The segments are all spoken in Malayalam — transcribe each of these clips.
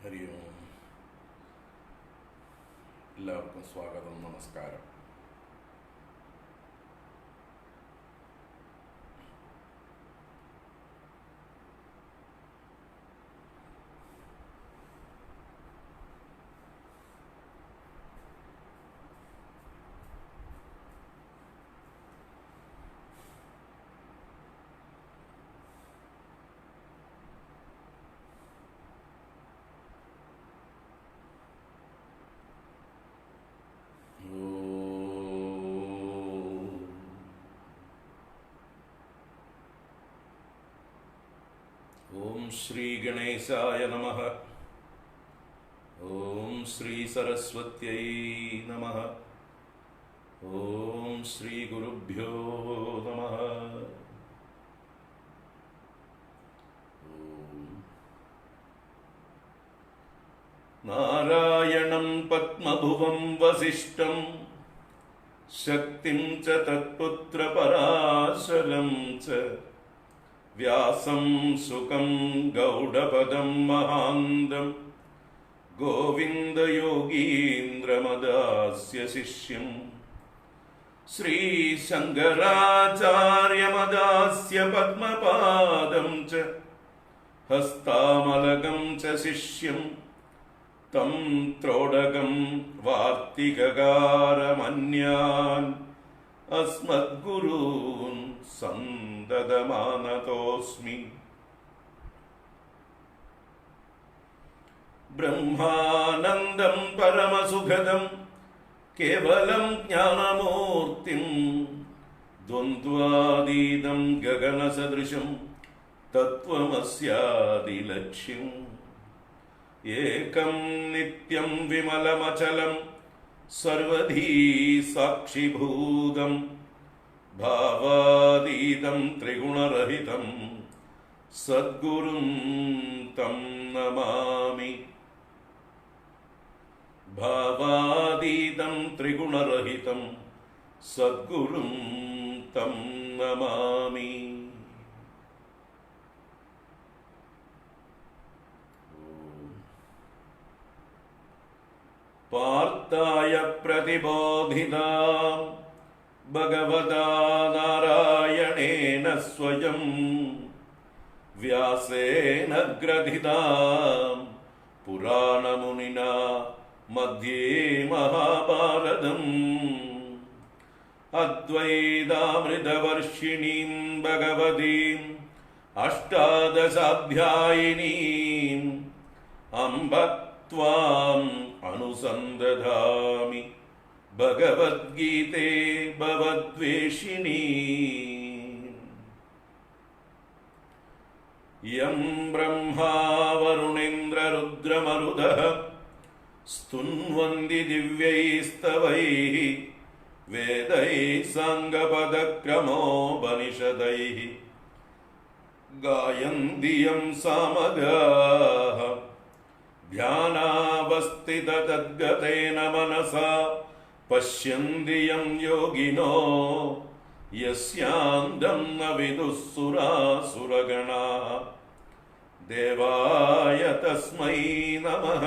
ഹരി ഓം. എല്ലാവർക്കും സ്വാഗതം, നമസ്കാരം. ഓം ശ്രീ ഗണേശായ നമഃ. ഓം ശ്രീ സരസ്വത്यै നമഃ. ഓം ശ്രീ ഗുരുഭ്യോ നമഃ. നാരായണം പത്മഭുവം വസിഷ്ഠം ശക്തിം ച തത്പുത്രപരാശരം ച വ്യാസം സുഖം ഗൗഡപദം മഹാന്തം ഗോവിന്ദയോഗീന്ദ്രമദാസ്യ ശിഷ്യം ശ്രീശങ്കരാചാര്യമദാസ്യ പദ്മപാദം ച ഹസ്താമലകം ച ശിഷ്യം തം ത്രോടകം വാർത്തികകാരമന്യാൻ അസ്മദ്ഗുരൂൻ സന്തതമാനതോസ്മി. ബ്രഹ്മാനന്ദം പരമസുഖദം കേവലം ജ്ഞാനമൂർത്തിം ദ്വന്ദ്വാതീതം ഗഗനസദൃശം തത്വമസ്യാദിലക്ഷ്യം ഏകം നിത്യം വിമലമചലം സർവധീ സാക്ഷിഭൂതം ഭാവാതീതം ത്രിഗുണരഹിതം സദ്ഗുരും തം നമാമി. ഭാവാതീതം ത്രിഗുണരഹിതം സദ്ഗുരും തം നമാമി. പാർത്ഥായ പ്രതിബോധിതാം ഭഗവതാ നാരായണേന സ്വയം വ്യാസേന ഗ്രഥിതാം പുരാണമുനിനാ മധ്യേ മഹാഭാരതം അദ്വൈതാമൃതവർഷിണീം ഭഗവതീം അഷ്ടാദശാധ്യായിനീം അംബ ത്വാം അനുസന്ദധാമി ഭഗവദ്ഗീതേ ഭവദ്വേഷിണീ. യം ബ്രഹ്മാ വരുണേന്ദ്രരുദ്രമരുതഃ സ്തുന്വന്തി ദിവ്യൈസ്തവൈഃ വേദൈഃ സാംഗപദക്രമോപനിഷദൈഃ ഗായന്തി യം സാമഗാഃ ധ്യാനാവസ്ഥിതതദ്ഗതേന മനസാ പശ്യന്തി യം യോഗിനോ യസ്യാന്തം ന വിദുഃ സുരാസുരഗണാഃ ദേവായ തസ്മൈ നമഃ.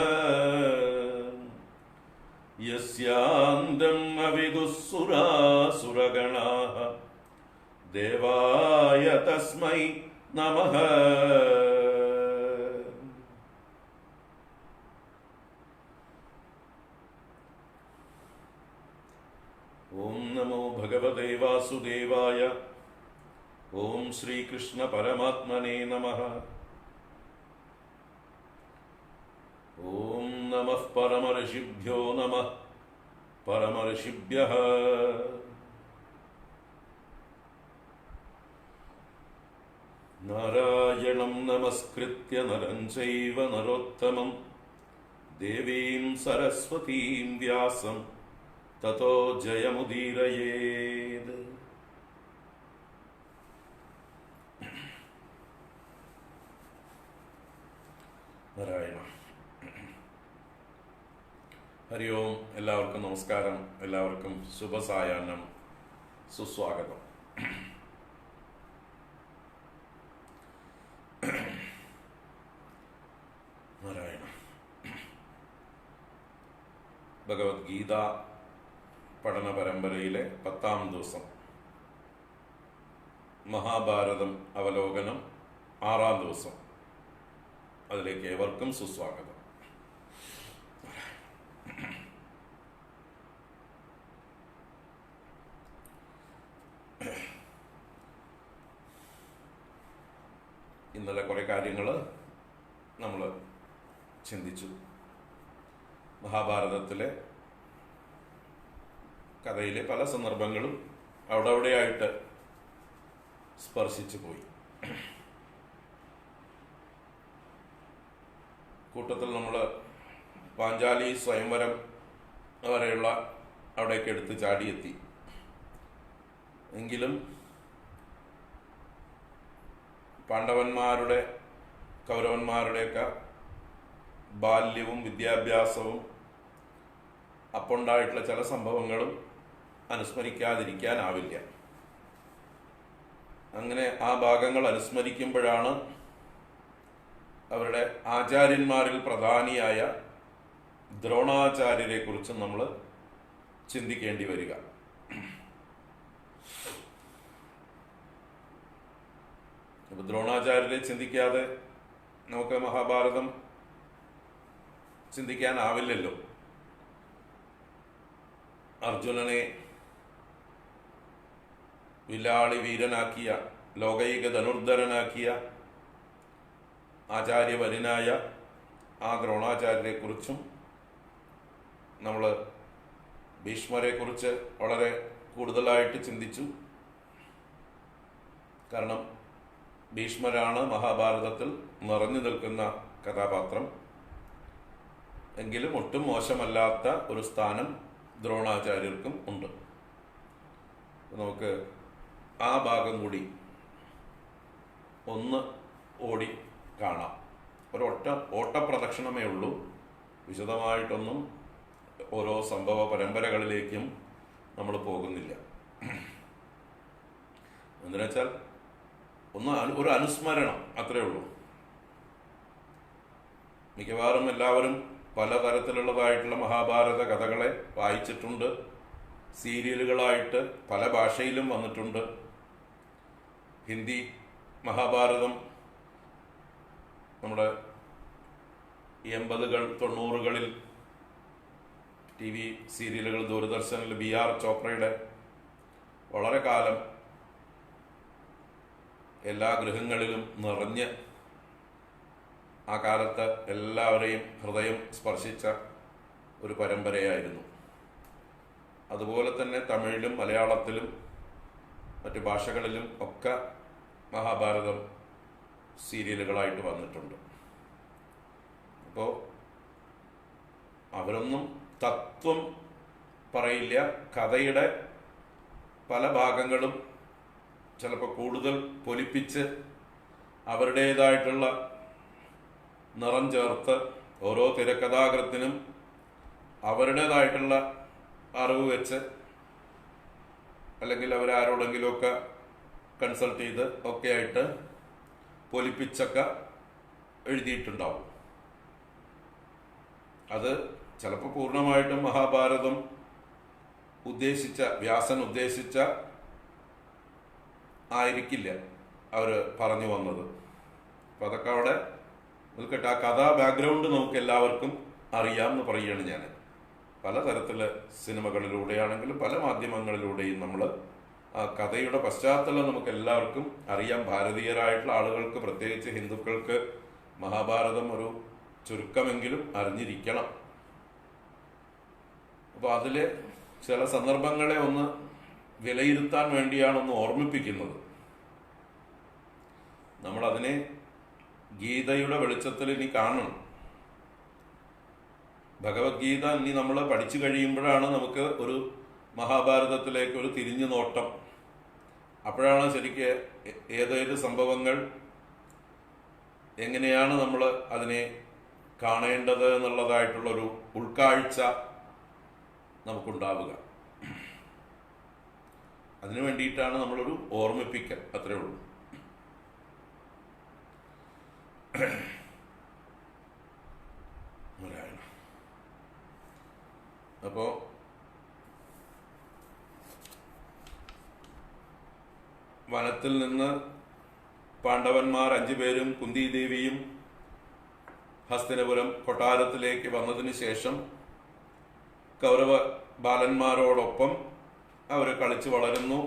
യസ്യാന്തം ന വിദുഃ സുരാസുരഗണാഃ ദേവായ തസ്മൈ നമഃ. ഓം നമോ ഭഗവതേ വാസുദേവായ. ഓം ശ്രീകൃഷ്ണ പരമാത്മനേ നമഃ. ഓം നമഃ പരമഋഷിഭ്യോ നമഃ പരമഋഷിഭ്യഃ. നാരായണം നമസ്കൃത്യ നരം ചൈവ നരോത്തമം ദേവീം സരസ്വതീം വ്യാസം തതോ ജയമുദീരയേത്. നാരായണ. ഹരി ഓം. എല്ലാവർക്കും നമസ്കാരം. എല്ലാവർക്കും ശുഭസായാഹ്നം, സുസ്വാഗതം. നാരായണ. ഭഗവത്ഗീത പഠന പരമ്പരയിലെ 10ാം ദിവസം, മഹാഭാരതം അവലോകനം 6ാം ദിവസം. അതിലേക്ക് ഏവർക്കും സുസ്വാഗതം. ഇന്നലെ കുറേ കാര്യങ്ങൾ നമ്മൾ ചിന്തിച്ചു. മഹാഭാരതത്തിലെ കഥയിലെ പല സന്ദർഭങ്ങളും അവിടെയായിട്ട് സ്പർശിച്ചു പോയി. കൂട്ടത്തിൽ നമ്മൾ പാഞ്ചാലി സ്വയംവരം വരെയുള്ള അവിടേക്ക് എടുത്ത് ചാടിയെത്തി. എങ്കിലും പാണ്ഡവന്മാരുടെ കൗരവന്മാരുടെയൊക്കെ ബാല്യവും വിദ്യാഭ്യാസവും അപ്പോണ്ടായിട്ടുള്ള ചില സംഭവങ്ങളും അനുസ്മരിക്കാതിരിക്കാനാവില്ല. അങ്ങനെ ആ ഭാഗങ്ങൾ അനുസ്മരിക്കുമ്പോഴാണ് അവരുടെ ആചാര്യന്മാരിൽ പ്രധാനിയായ ദ്രോണാചാര്യരെ കുറിച്ച് നമ്മൾ ചിന്തിക്കേണ്ടി വരിക. അപ്പൊ ദ്രോണാചാര്യരെ ചിന്തിക്കാതെ നമുക്ക് മഹാഭാരതം ചിന്തിക്കാനാവില്ലല്ലോ. അർജുനനെ വില്ലാളി വീരനാക്കിയ, ലോകൈക ധനുർധരനാക്കിയ ആചാര്യവര്യനായ ആ ദ്രോണാചാര്യരെ കുറിച്ചും നമ്മൾ ഭീഷ്മരെ കുറിച്ച് വളരെ കൂടുതലായിട്ട് ചിന്തിച്ചു. കാരണം ഭീഷ്മരാണ് മഹാഭാരതത്തിൽ നിറഞ്ഞു നിൽക്കുന്ന കഥാപാത്രം. എങ്കിലും ഒട്ടും മോശമല്ലാത്ത ഒരു സ്ഥാനം ദ്രോണാചാര്യർക്കും ഉണ്ട്. നമുക്ക് ആ ഭാഗം കൂടി ഒന്ന് ഓടി കാണാം. ഓട്ടപ്രദക്ഷിണമേ ഉള്ളൂ. വിശദമായിട്ടൊന്നും ഓരോ സംഭവ പരമ്പരകളിലേക്കും നമ്മൾ പോകുന്നില്ല. എന്തിനാച്ചാൽ ഒരു അനുസ്മരണം അത്രയേ ഉള്ളൂ. മിക്കവാറും എല്ലാവരും പലതരത്തിലുള്ളതായിട്ടുള്ള മഹാഭാരത കഥകളെ വായിച്ചിട്ടുണ്ട്. സീരിയലുകളായിട്ട് പല ഭാഷയിലും വന്നിട്ടുണ്ട്. ഹിന്ദി മഹാഭാരതം നമ്മുടെ 80-കൾ 90-കളിൽ TV സീരിയലുകൾ ദൂരദർശനിൽ BR ചോപ്രയുടെ വളരെ കാലം എല്ലാ ഗൃഹങ്ങളിലും നിറഞ്ഞ് ആ കാലത്ത് എല്ലാവരെയും ഹൃദയം സ്പർശിച്ച ഒരു പരമ്പരയായിരുന്നു. അതുപോലെ തന്നെ തമിഴിലും മലയാളത്തിലും മറ്റു ഭാഷകളിലും ഒക്കെ മഹാഭാരതം സീരിയലുകളായിട്ട് വന്നിട്ടുണ്ട്. അപ്പോൾ അവരൊന്നും തത്വം പറയില്ല. കഥയുടെ പല ഭാഗങ്ങളും ചിലപ്പോൾ കൂടുതൽ പൊലിപ്പിച്ച് അവരുടേതായിട്ടുള്ള നിറം ചേർത്ത് ഓരോ തിരക്കഥാകൃത്തിനും അവരുടേതായിട്ടുള്ള അറിവ് വെച്ച്, അല്ലെങ്കിൽ അവരാരോടെങ്കിലുമൊക്കെ കൺസൾട്ട് ചെയ്ത് ഒക്കെ ആയിട്ട് പൊലിപ്പിച്ചൊക്കെ എഴുതിയിട്ടുണ്ടാവും. അത് ചിലപ്പോൾ പൂർണ്ണമായിട്ടും മഹാഭാരതം വ്യാസൻ ഉദ്ദേശിച്ച ആയിരിക്കില്ല അവർ പറഞ്ഞു വന്നത്. അപ്പം അതൊക്കെ അവിടെ നിൽക്കട്ടെ. ആ കഥാ ബാക്ക്ഗ്രൗണ്ട് നമുക്ക് എല്ലാവർക്കും അറിയാമെന്ന് പറയുകയാണ് ഞാൻ. പലതരത്തിലെ സിനിമകളിലൂടെയാണെങ്കിലും പല മാധ്യമങ്ങളിലൂടെയും നമ്മൾ ആ കഥയുടെ പശ്ചാത്തലം നമുക്ക് എല്ലാവർക്കും അറിയാം. ഭാരതീയരായിട്ടുള്ള ആളുകൾക്ക്, പ്രത്യേകിച്ച് ഹിന്ദുക്കൾക്ക്, മഹാഭാരതം ഒരു ചുരുക്കമെങ്കിലും അറിഞ്ഞിരിക്കണം. അപ്പോൾ അതിലെ ചില സന്ദർഭങ്ങളെ ഒന്ന് വിലയിരുത്താൻ വേണ്ടിയാണ് ഒന്ന് ഓർമ്മിപ്പിക്കുന്നത്. നമ്മളതിനെ ഗീതയുടെ വെളിച്ചത്തിൽ ഇനി കാണണം. ഭഗവത്ഗീത ഇനി നമ്മൾ പഠിച്ചു കഴിയുമ്പോഴാണ് നമുക്ക് ഒരു മഹാഭാരതത്തിലേക്ക് ഒരു തിരിഞ്ഞു നോട്ടം. അപ്പോഴാണ് ശരിക്ക് ഏതേത് സംഭവങ്ങൾ എങ്ങനെയാണ് നമ്മൾ അതിനെ കാണേണ്ടത് എന്നുള്ളതായിട്ടുള്ളൊരു ഉൾക്കാഴ്ച നമുക്കുണ്ടാവുക. അതിനു വേണ്ടിയിട്ടാണ് നമ്മളൊരു ഓർമ്മിപ്പിക്കൽ, അത്രേ ഉള്ളൂ. അപ്പോൾ വനത്തിൽ നിന്ന് പാണ്ഡവന്മാർ 5 പേരും കുന്തിദേവിയും ഹസ്തിനപുരം കൊട്ടാരത്തിലേക്ക് വന്നതിന് ശേഷം കൗരവ ബാലന്മാരോടൊപ്പം അവർ കളിച്ചു വളരുന്നു.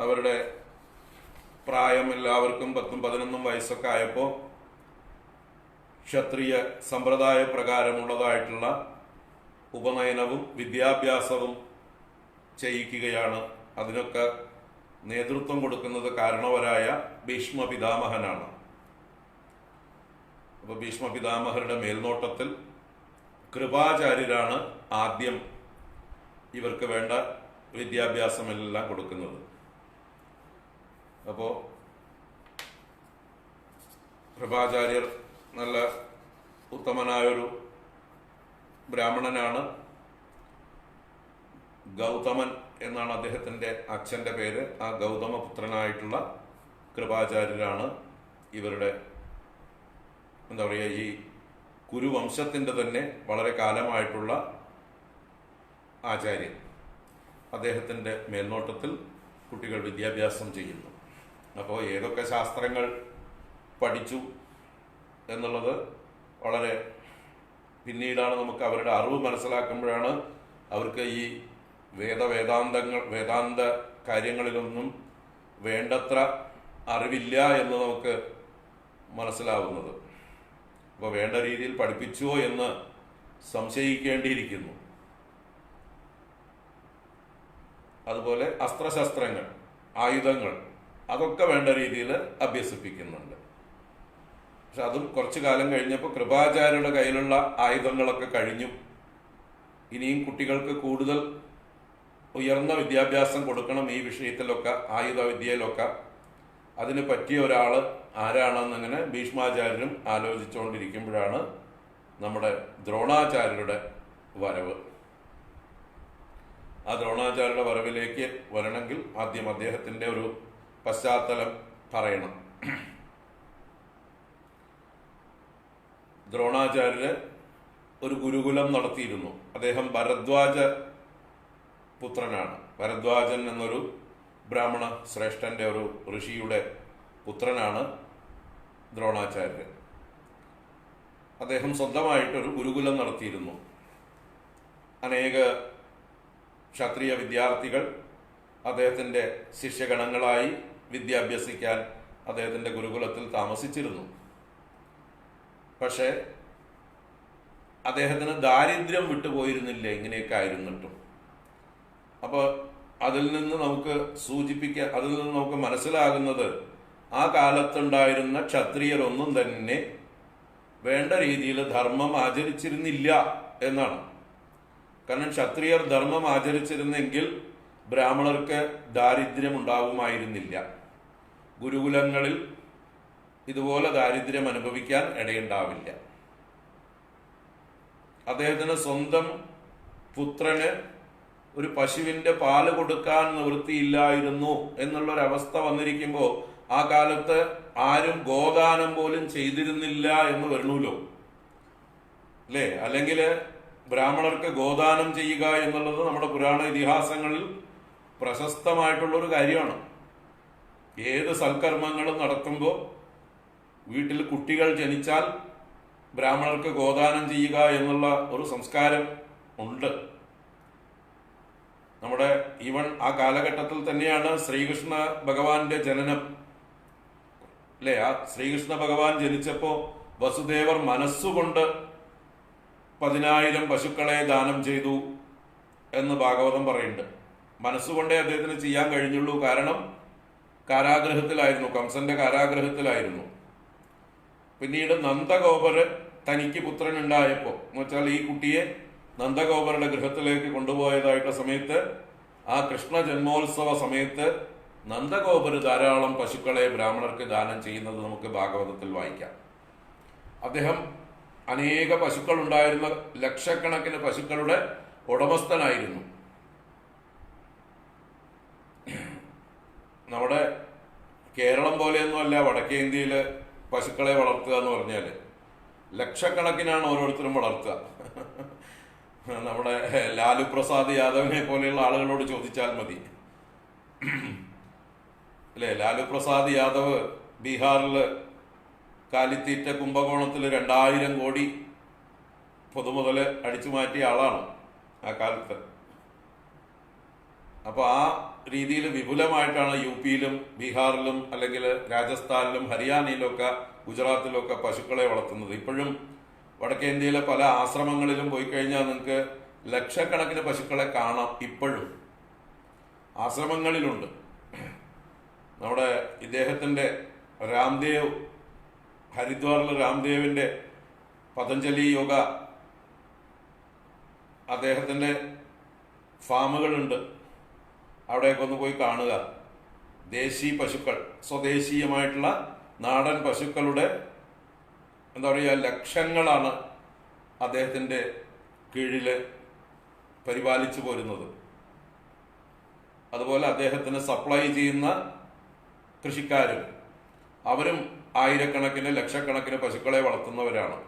അവരുടെ പ്രായം എല്ലാവർക്കും 10-11 വയസ്സൊക്കെ ആയപ്പോൾ ക്ഷത്രിയ സമ്പ്രദായ പ്രകാരമുള്ളതായിട്ടുള്ള ഉപനയനവും വിദ്യാഭ്യാസവും ചെയ്യിക്കുകയാണ്. അതിനൊക്കെ നേതൃത്വം കൊടുക്കുന്നത് കാരണവരായ ഭീഷ്മ പിതാമഹനാണ്. അപ്പോൾ ഭീഷ്മ പിതാമഹരുടെ മേൽനോട്ടത്തിൽ കൃപാചാര്യരാണ് ആദ്യം ഇവർക്ക് വേണ്ട വിദ്യാഭ്യാസമെല്ലാം കൊടുക്കുന്നത്. അപ്പോൾ കൃപാചാര്യർ നല്ല ഉത്തമനായൊരു ബ്രാഹ്മണനാണ്. ഗൗതമൻ എന്നാണ് അദ്ദേഹത്തിൻ്റെ അച്ഛൻ്റെ പേര്. ആ ഗൗതമപുത്രനായിട്ടുള്ള കൃപാചാര്യരാണ് ഇവരുടെ എന്താ പറയുക, ഈ കുരുവംശത്തിൻ്റെ തന്നെ വളരെ കാലമായിട്ടുള്ള ആചാര്യൻ. അദ്ദേഹത്തിൻ്റെ മേൽനോട്ടത്തിൽ കുട്ടികൾ വിദ്യാഭ്യാസം ചെയ്യുന്നു. അപ്പോൾ ഏതൊക്കെ ശാസ്ത്രങ്ങൾ പഠിച്ചു എന്നുള്ളത് വളരെ പിന്നീടാണ് നമുക്ക് അവരുടെ അറിവ് മനസ്സിലാക്കുമ്പോഴാണ് അവർക്ക് ഈ വേദാന്ത കാര്യങ്ങളിലൊന്നും വേണ്ടത്ര അറിവില്ല എന്ന് നമുക്ക് മനസ്സിലാവുന്നത്. അപ്പോൾ വേണ്ട രീതിയിൽ പഠിപ്പിച്ചുവോ എന്ന് സംശയിക്കേണ്ടിയിരിക്കുന്നു. അതുപോലെ അസ്ത്രശസ്ത്രങ്ങൾ, ആയുധങ്ങൾ, അതൊക്കെ വേണ്ട രീതിയിൽ അഭ്യസിപ്പിക്കുന്നുണ്ട്. പക്ഷെ അതും കുറച്ചു കാലം കഴിഞ്ഞപ്പോൾ കൃപാചാര്യരുടെ കയ്യിലുള്ള ആയുധങ്ങളൊക്കെ കഴിഞ്ഞു. ഇനിയും കുട്ടികൾക്ക് കൂടുതൽ ഉയർന്ന വിദ്യാഭ്യാസം കൊടുക്കണം ഈ വിഷയത്തിലൊക്കെ, ആയുധ വിദ്യയിലൊക്കെ. അതിന് പറ്റിയ ഒരാൾ ആരാണെന്നിങ്ങനെ ഭീഷ്മാചാര്യരും ആലോചിച്ചുകൊണ്ടിരിക്കുമ്പോഴാണ് നമ്മുടെ ദ്രോണാചാര്യരുടെ വരവ്. ആ ദ്രോണാചാര്യരുടെ വരവിലേക്ക് വരണമെങ്കിൽ ആദ്യം അദ്ദേഹത്തിൻ്റെ ഒരു പശ്ചാത്തലം പറയണം. ദ്രോണാചാര്യര് ഒരു ഗുരുകുലം നടത്തിയിരുന്നു. അദ്ദേഹം ഭരദ്വാജ പുത്രനാണ്. ഭരദ്വാജൻ എന്നൊരു ബ്രാഹ്മണ ശ്രേഷ്ഠന്റെ ഒരു ഋഷിയുടെ പുത്രനാണ് ദ്രോണാചാര്യർ. അദ്ദേഹം സ്വന്തമായിട്ടൊരു ഗുരുകുലം നടത്തിയിരുന്നു. അനേക ക്ഷത്രിയ വിദ്യാർത്ഥികൾ അദ്ദേഹത്തിൻ്റെ ശിഷ്യഗണങ്ങളായി വിദ്യാഭ്യസിക്കാൻ അദ്ദേഹത്തിൻ്റെ ഗുരുകുലത്തിൽ താമസിച്ചിരുന്നു. പക്ഷേ അദ്ദേഹത്തിന് ദാരിദ്ര്യം വിട്ടുപോയിരുന്നില്ല ഇങ്ങനെയൊക്കെ ആയിരുന്നിട്ടും. അപ്പോൾ അതിൽ നിന്ന് നമുക്ക് മനസ്സിലാകുന്നത് ആ കാലത്തുണ്ടായിരുന്ന ക്ഷത്രിയരൊന്നും തന്നെ വേണ്ട രീതിയിൽ ധർമ്മം ആചരിച്ചിരുന്നില്ല എന്നാണ്. കാരണം ക്ഷത്രിയർ ധർമ്മം ആചരിച്ചിരുന്നെങ്കിൽ ബ്രാഹ്മണർക്ക് ദാരിദ്ര്യം ഉണ്ടാകുമായിരുന്നില്ല. ഗുരുകുലങ്ങളിൽ ഇതുപോലെ ദാരിദ്ര്യം അനുഭവിക്കാൻ ഇടയുണ്ടാവില്ല. അദ്ദേഹത്തിന് സ്വന്തം പുത്രന് ഒരു പശുവിന്റെ പാല് കൊടുക്കാൻ നിവൃത്തിയില്ലായിരുന്നു എന്നുള്ളൊരവസ്ഥ വന്നിരിക്കുമ്പോൾ ആ കാലത്ത് ആരും ഗോദാനം പോലും ചെയ്തിരുന്നില്ല എന്ന് വരണല്ലോ അല്ലേ? അല്ലെങ്കിൽ ബ്രാഹ്മണർക്ക് ഗോദാനം ചെയ്യുക എന്നുള്ളത് നമ്മുടെ പുരാണ ഇതിഹാസങ്ങളിൽ പ്രശസ്തമായിട്ടുള്ളൊരു കാര്യമാണ്. ഏത് സൽക്കർമ്മങ്ങളും നടത്തുമ്പോൾ വീട്ടിൽ കുട്ടികൾ ജനിച്ചാൽ ബ്രാഹ്മണർക്ക് ഗോദാനം ചെയ്യുക എന്നുള്ള ഒരു സംസ്കാരം ഉണ്ട്. നമ്മുടെ ഈവൻ ആ കാലഘട്ടത്തിൽ തന്നെയാണ് ശ്രീകൃഷ്ണ ഭഗവാന്റെ ജനനം അല്ലേ? ആ ശ്രീകൃഷ്ണ ഭഗവാൻ ജനിച്ചപ്പോൾ വസുദേവർ മനസ്സുകൊണ്ട് 10,000 പശുക്കളെ ദാനം ചെയ്തു എന്ന് ഭാഗവതം പറയുന്നുണ്ട്. മനസ്സുകൊണ്ടേ അദ്ദേഹത്തിന് ചെയ്യാൻ കഴിഞ്ഞുള്ളൂ. കാരണം കാരാഗ്രഹത്തിലായിരുന്നു, കംസന്റെ കാരാഗ്രഹത്തിലായിരുന്നു. പിന്നീട് നന്ദഗോപര് തനിക്ക് പുത്രനുണ്ടായപ്പോൾ എന്ന് വെച്ചാൽ ഈ കുട്ടിയെ നന്ദഗോപരുടെ ഗൃഹത്തിലേക്ക് കൊണ്ടുപോയതായിട്ടുള്ള സമയത്ത്, ആ കൃഷ്ണ ജന്മോത്സവ സമയത്ത് നന്ദഗോപര് ധാരാളം പശുക്കളെ ബ്രാഹ്മണർക്ക് ദാനം ചെയ്യുന്നത് നമുക്ക് ഭാഗവതത്തിൽ വായിക്കാം. അദ്ദേഹം അനേക പശുക്കൾ ഉണ്ടായിരുന്ന, ലക്ഷക്കണക്കിന് പശുക്കളുടെ ഉടമസ്ഥനായിരുന്നു. നമ്മുടെ കേരളം പോലെയൊന്നുമല്ല വടക്കേ ഇന്ത്യയിൽ പശുക്കളെ വളർത്തുക എന്ന് പറഞ്ഞാൽ ലക്ഷക്കണക്കിനാണ് ഓരോരുത്തരും വളർത്തുക. നമ്മുടെ ലാലു പ്രസാദ് യാദവിനെ പോലെയുള്ള ആളുകളോട് ചോദിച്ചാൽ മതി. അല്ലേ, ലാലു പ്രസാദ് യാദവ് ബീഹാറിൽ കാലിത്തീറ്റ കുംഭകോണത്തിൽ 2000 കോടി പൊതുമുതല് അടിച്ചു മാറ്റിയ ആളാണ് ആ കാലത്ത്. അപ്പൊ ആ രീതിയിൽ വിപുലമായിട്ടാണ് യു പിയിലും ബീഹാറിലും അല്ലെങ്കിൽ രാജസ്ഥാനിലും ഹരിയാനയിലൊക്കെ ഗുജറാത്തിലൊക്കെ പശുക്കളെ വളർത്തുന്നത്. ഇപ്പോഴും വടക്കേ ഇന്ത്യയിലെ പല ആശ്രമങ്ങളിലും പോയി കഴിഞ്ഞാൽ നിങ്ങൾക്ക് ലക്ഷക്കണക്കിന് പശുക്കളെ കാണാം. ഇപ്പോഴും ആശ്രമങ്ങളിലുണ്ട്. നമ്മുടെ ഇദ്ദേഹത്തിൻ്റെ രാംദേവ്, ഹരിദ്വാറിലെ രാംദേവിൻ്റെ പതഞ്ജലി യോഗ അദ്ദേഹത്തിൻ്റെ ഫാമുകളുണ്ട്. അവിടെയൊക്കെ ഒന്ന് പോയി കാണുക. ദേശീ പശുക്കൾ, സ്വദേശീയമായിട്ടുള്ള നാടൻ പശുക്കളുടെ എന്താ പറയുക ലക്ഷങ്ങളാണ് അദ്ദേഹത്തിൻ്റെ കീഴിൽ പരിപാലിച്ചു പോരുന്നത്. അതുപോലെ അദ്ദേഹത്തിന് സപ്ലൈ ചെയ്യുന്ന കൃഷിക്കാരും അവരും ആയിരക്കണക്കിന് ലക്ഷക്കണക്കിന് പശുക്കളെ വളർത്തുന്നവരാണ്.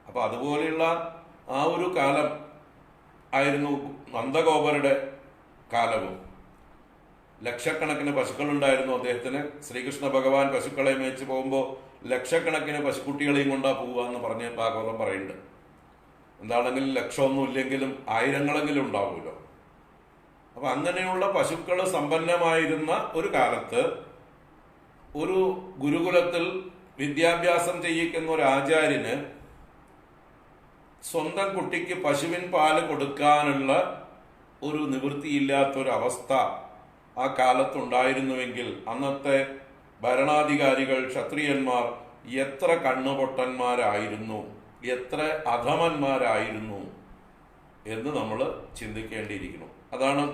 അപ്പോൾ അതുപോലെയുള്ള ആ ഒരു കാലം ആയിരുന്നു നന്ദഗോപരുടെ കാലവും. ലക്ഷക്കണക്കിന് പശുക്കളുണ്ടായിരുന്നു അദ്ദേഹത്തിന്. ശ്രീകൃഷ്ണ ഭഗവാൻ പശുക്കളെ മേയിച്ച് പോകുമ്പോൾ ലക്ഷക്കണക്കിന് പശുക്കുട്ടികളെയും കൊണ്ടാ പോവുക എന്ന് പറഞ്ഞ് ഭാഗവതം പറയുന്നുണ്ട്. എന്താണെങ്കിലും ലക്ഷമൊന്നും ഇല്ലെങ്കിലും ആയിരങ്ങളെങ്കിലും ഉണ്ടാവുമല്ലോ. അപ്പൊ അങ്ങനെയുള്ള പശുക്കൾ സമ്പന്നമായിരുന്ന ഒരു കാലത്ത് ഒരു ഗുരുകുലത്തിൽ വിദ്യാഭ്യാസം ചെയ്യിക്കുന്ന ഒരു ആചാര്യന് സ്വന്തം കുട്ടിക്ക് പശുവിൻ പാല് കൊടുക്കാനുള്ള ഒരു നിവൃത്തിയില്ലാത്തൊരവസ്ഥ ആ കാലത്തുണ്ടായിരുന്നുവെങ്കിൽ അന്നത്തെ ഭരണാധികാരികൾ, ക്ഷത്രിയന്മാർ എത്ര കണ്ണുപൊട്ടന്മാരായിരുന്നു, എത്ര അധമന്മാരായിരുന്നു എന്ന് നമ്മൾ ചിന്തിക്കേണ്ടിയിരിക്കുന്നു. അതാണ്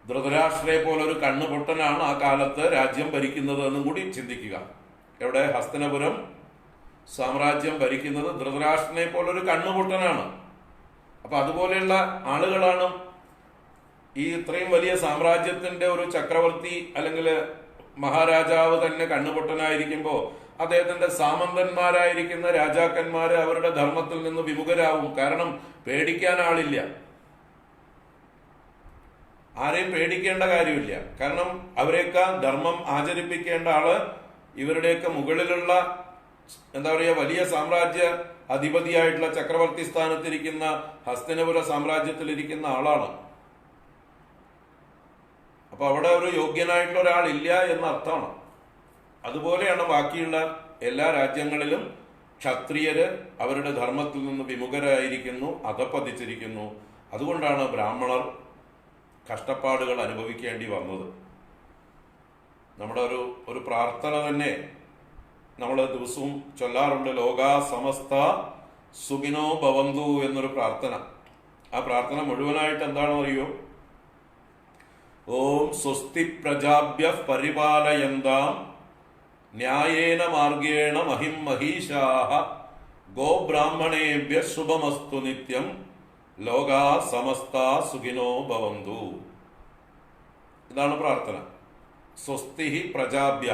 ധൃതരാഷ്ട്രയെ പോലൊരു കണ്ണുപൊട്ടനാണ് ആ കാലത്ത് രാജ്യം ഭരിക്കുന്നത് എന്നും കൂടി ചിന്തിക്കുക. എവിടെ? ഹസ്തിനപുരം സാമ്രാജ്യം ഭരിക്കുന്നത് ധൃതരാഷ്ട്രനെ പോലൊരു കണ്ണുപൊട്ടനാണ്. അപ്പൊ അതുപോലെയുള്ള ആളുകളാണ് ഈ ഇത്രയും വലിയ സാമ്രാജ്യത്തിന്റെ ഒരു ചക്രവർത്തി അല്ലെങ്കിൽ മഹാരാജാവ് തന്നെ കണ്ണുപൊട്ടനായിരിക്കുമ്പോൾ അദ്ദേഹത്തിന്റെ സാമന്തന്മാരായിരിക്കുന്ന രാജാക്കന്മാര് അവരുടെ ധർമ്മത്തിൽ നിന്ന് വിമുഖരാവും. കാരണം പേടിക്കാൻ ആളില്ല, ആരെയും പേടിക്കേണ്ട കാര്യമില്ല. കാരണം അവരെയൊക്കെ ധർമ്മം ആചരിപ്പിക്കേണ്ട ആള് ഇവരുടെയൊക്കെ മുകളിലുള്ള എന്താ പറയുക വലിയ സാമ്രാജ്യ അധിപതിയായിട്ടുള്ള ചക്രവർത്തി സ്ഥാനത്തിരിക്കുന്ന ഹസ്തിനപുര സാമ്രാജ്യത്തിലിരിക്കുന്ന ആളാണ്. അപ്പൊ അവിടെ ഒരു യോഗ്യനായിട്ടുള്ള ഒരാളില്ല എന്ന അർത്ഥമാണ്. അതുപോലെയാണ് ബാക്കിയുള്ള എല്ലാ രാജ്യങ്ങളിലും ക്ഷത്രിയര് അവരുടെ ധർമ്മത്തിൽ നിന്ന് വിമുഖരായിരിക്കുന്നു, അധപ്പതിച്ചിരിക്കുന്നു. അതുകൊണ്ടാണ് ബ്രാഹ്മണർ കഷ്ടപ്പാടുകൾ അനുഭവിക്കേണ്ടി വന്നത്. നമ്മുടെ ഒരു പ്രാർത്ഥന തന്നെ നമ്മൾ ദിവസവും ചൊല്ലാറുണ്ട്, ലോകാ സമസ്ത സുഖിനോ ഭവന്തു എന്നൊരു പ്രാർത്ഥന. ആ പ്രാർത്ഥന മുഴുവനായിട്ട് എന്താണെന്ന് അറിയോ? ഓം സ്വസ്തി പ്രജാഭ്യ പരിപാലയന്താം ന്യായേന മാർഗേണ മഹിം മഹീഷാഹ ഗോബ്രാഹ്മണേഭ്യ ശുഭമസ്തു നിത്യം ലോകാ സമസ്ത സുഖിനോ ഭവന്തു. ഇതാണ് പ്രാർത്ഥന. സ്വസ്തി പ്രജാഭ്യ,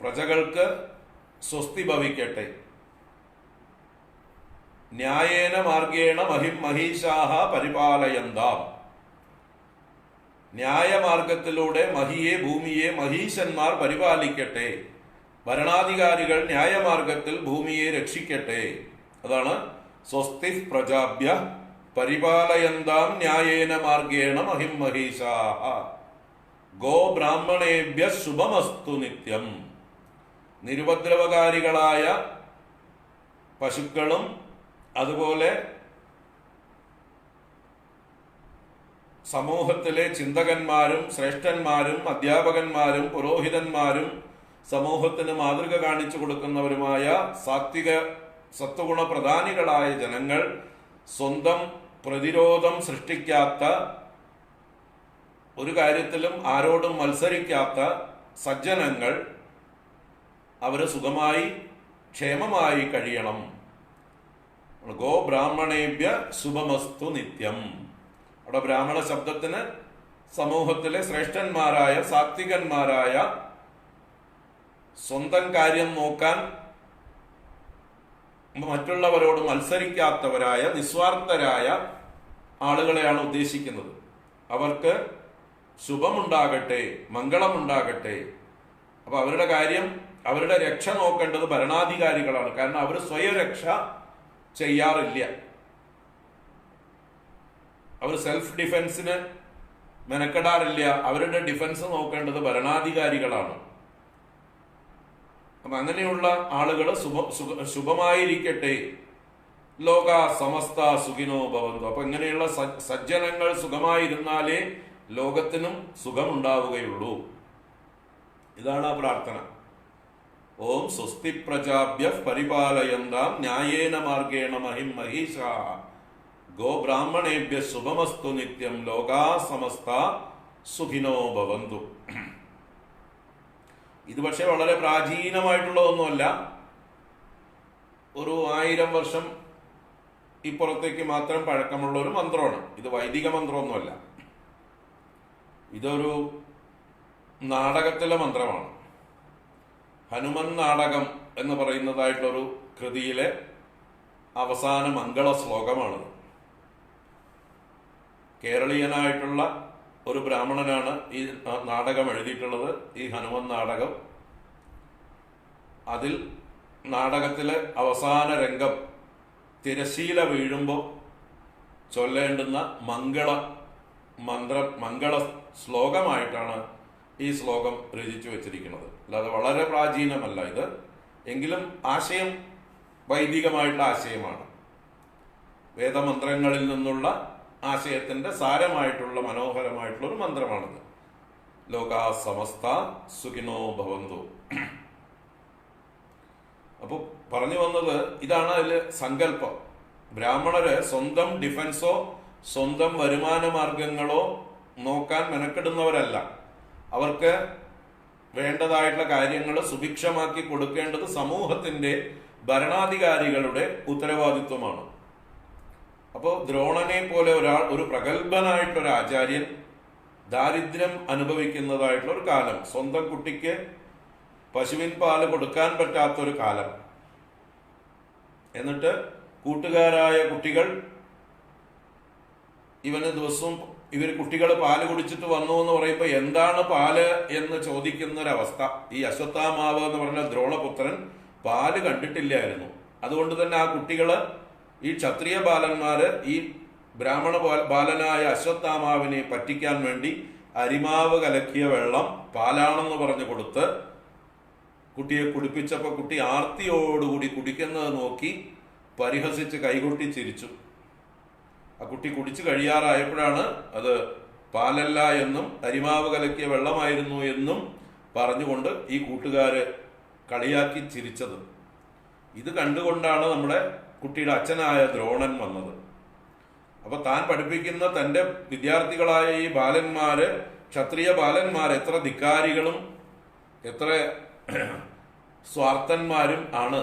പ്രജകൾക്ക് സ്വസ്തി ഭവിക്കട്ടെ. ന്യായേന മാർഗേണ മഹിം മഹീഷാഹ പരിപാലയന്താം, ന്യായമാർഗത്തിലൂടെ മഹിയെ ഭൂമിയെ മഹീശന്മാർ പരിപാലിക്കട്ടെ. ഭരണാധികാരികൾ ന്യായമാർഗത്തിൽ ഭൂമിയെ രക്ഷിക്കട്ടെ. അതാണ് സ്വസ്തി പ്രജാഭ്യ പരിപാലയന്താം ന്യായേന മാർഗേണ മഹിം മഹീഷാഹ ഗോബ്രാഹ്മണേഭ്യ ശുഭമസ്തു നിത്യം. നിരുപദ്രവകാരികളായ പശുക്കളും അതുപോലെ സമൂഹത്തിലെ ചിന്തകന്മാരും ശ്രേഷ്ഠന്മാരും അധ്യാപകന്മാരും പുരോഹിതന്മാരും സമൂഹത്തിന് മാതൃക കാണിച്ചു കൊടുക്കുന്നവരുമായ സാത്വിക സത്വഗുണ പ്രധാനികളായ ജനങ്ങൾ, സ്വന്തം പ്രതിരോധം സൃഷ്ടിക്കാത്ത, ഒരു കാര്യത്തിലും ആരോടും മത്സരിക്കാത്ത സജ്ജനങ്ങൾ അവര് സുഖമായി ക്ഷേമമായി കഴിയണം. ഗോ ബ്രാഹ്മണേഭ്യ ശുഭമസ്തു നിത്യം. അവിടെ ബ്രാഹ്മണ ശബ്ദത്തിന് സമൂഹത്തിലെ ശ്രേഷ്ഠന്മാരായ സാത്വികന്മാരായ, സ്വന്തം കാര്യം നോക്കാൻ മറ്റുള്ളവരോട് മത്സരിക്കാത്തവരായ നിസ്വാർത്ഥരായ ആളുകളെയാണ് ഉദ്ദേശിക്കുന്നത്. അവർക്ക് ശുഭമുണ്ടാകട്ടെ, മംഗളമുണ്ടാകട്ടെ. അപ്പൊ അവരുടെ കാര്യം, അവരുടെ രക്ഷ നോക്കേണ്ടത് ഭരണാധികാരികളാണ്. കാരണം അവർ സ്വയം രക്ഷ ചെയ്യാറില്ല. അവർ സെൽഫ് ഡിഫെൻസിന് മെനക്കെടാറില്ല. അവരുടെ ഡിഫൻസ് നോക്കേണ്ടത് ഭരണാധികാരികളാണ്. അപ്പൊ അങ്ങനെയുള്ള ആളുകൾ ശുഭമായിരിക്കട്ടെ. ലോക സമസ്ത സുഖിനോ ഭവന്തു. അപ്പൊ ഇങ്ങനെയുള്ള സജ്ജനങ്ങൾ സുഖമായിരുന്നാലേ ലോകത്തിനും സുഖമുണ്ടാവുകയുള്ളൂ. ഇതാണ് ആ പ്രാർത്ഥന. ഓം സ്വസ്തി പ്രജാഭ്യ പരിപാലയന്താം ന്യായേന മാർഗേണ മഹിം മഹീഷാഃ ഗോ ബ്രാഹ്മണേഭ്യ ശുഭമസ്തു നിത്യം ലോകാ സമസ്ത സുഖിനോ ഭവന്തു. ഇത് പക്ഷെ വളരെ പ്രാചീനമായിട്ടുള്ള ഒന്നുമല്ല. ഒരു 1000 വർഷം ഇപ്പുറത്തേക്ക് മാത്രം പഴക്കമുള്ള ഒരു മന്ത്രമാണ്. ഇത് വൈദിക മന്ത്രമൊന്നുമല്ല. ഇതൊരു നാടകത്തിലെ മന്ത്രമാണ്. ഹനുമൻ നാടകം എന്ന് പറയുന്നതായിട്ടൊരു കൃതിയിലെ അവസാന മംഗള ശ്ലോകമാണിത്. കേരളീയനായിട്ടുള്ള ഒരു ബ്രാഹ്മണനാണ് ഈ നാടകം എഴുതിയിട്ടുള്ളത്, ഈ ഹനുമൻ നാടകം. അതിൽ നാടകത്തിലെ അവസാന രംഗം തിരശീല വീഴുമ്പോൾ ചൊല്ലേണ്ടുന്ന മംഗള ശ്ലോകമായിട്ടാണ് ഈ ശ്ലോകം രചിച്ചു വെച്ചിരിക്കുന്നത്. അല്ലാതെ വളരെ പ്രാചീനമല്ല ഇത്. എങ്കിലും ആശയം വൈദികമായിട്ടുള്ള ആശയമാണ്. വേദമന്ത്രങ്ങളിൽ നിന്നുള്ള ആശയത്തിന്റെ സാരമായിട്ടുള്ള മനോഹരമായിട്ടുള്ള ഒരു മന്ത്രമാണിത്. ലോകാ സമസ്ത സുഖിനോ ഭവന്തു. അപ്പോൾ പറഞ്ഞു വന്നത് ഇതാണ്. അതില് സങ്കല്പം. ബ്രാഹ്മണര് സ്വന്തം ഡിഫൻസോ സ്വന്തം വരുമാന മാർഗങ്ങളോ നോക്കാൻ മെനക്കെടുന്നവരല്ല. അവർക്ക് വേണ്ടതായിട്ടുള്ള കാര്യങ്ങൾ സുഭിക്ഷമാക്കി കൊടുക്കേണ്ടത് സമൂഹത്തിന്റെ ഭരണാധികാരികളുടെ ഉത്തരവാദിത്വമാണ്. അപ്പോൾ ദ്രോണനെ പോലെ ഒരു പ്രഗത്ഭനായിട്ടൊരു ആചാര്യൻ ദാരിദ്ര്യം അനുഭവിക്കുന്നതായിട്ടുള്ള ഒരു കാലം, സ്വന്തം കുട്ടിക്ക് പശുവിൻ പാല് കൊടുക്കാൻ പറ്റാത്തൊരു കാലം, എന്നിട്ട് കൂട്ടുകാരായ കുട്ടികൾ ഇവർ കുട്ടികൾ പാല് കുടിച്ചിട്ട് വന്നു എന്ന് പറയുമ്പോൾ എന്താണ് പാല് എന്ന് ചോദിക്കുന്നൊരവസ്ഥ. ഈ അശ്വത്ഥാമാവ് എന്ന് പറഞ്ഞ ദ്രോണപുത്രൻ പാല് കണ്ടിട്ടില്ലായിരുന്നു. അതുകൊണ്ട് തന്നെ ആ കുട്ടികള്, ഈ ക്ഷത്രിയ ബാലന്മാര് ഈ ബ്രാഹ്മണ ബാലനായ അശ്വത്ഥാമാവിനെ പറ്റിക്കാൻ വേണ്ടി അരിമാവ് കലക്കിയ വെള്ളം പാലാണെന്ന് പറഞ്ഞു കൊടുത്ത് കുട്ടിയെ കുടിപ്പിച്ചപ്പോൾ കുട്ടി ആർത്തിയോടുകൂടി കുടിക്കുന്നത് നോക്കി പരിഹസിച്ച് കൈകൊട്ടി ചിരിച്ചു. ആ കുട്ടി കുടിച്ചു കഴിയാറായപ്പോഴാണ് അത് പാലല്ല എന്നും അരിമാവ് കലക്കിയ വെള്ളമായിരുന്നു എന്നും പറഞ്ഞുകൊണ്ട് ഈ കൂട്ടുകാര് കളിയാക്കി ചിരിച്ചത്. ഇത് കണ്ടുകൊണ്ടാണ് നമ്മുടെ കുട്ടിയുടെ അച്ഛനായ ദ്രോണൻ വന്നത്. അപ്പൊ താൻ പഠിപ്പിക്കുന്ന തന്റെ വിദ്യാർത്ഥികളായ ഈ ബാലന്മാര്, ക്ഷത്രിയ ബാലന്മാർ എത്ര ധിക്കാരികളും എത്ര സ്വാർത്ഥന്മാരും ആണ്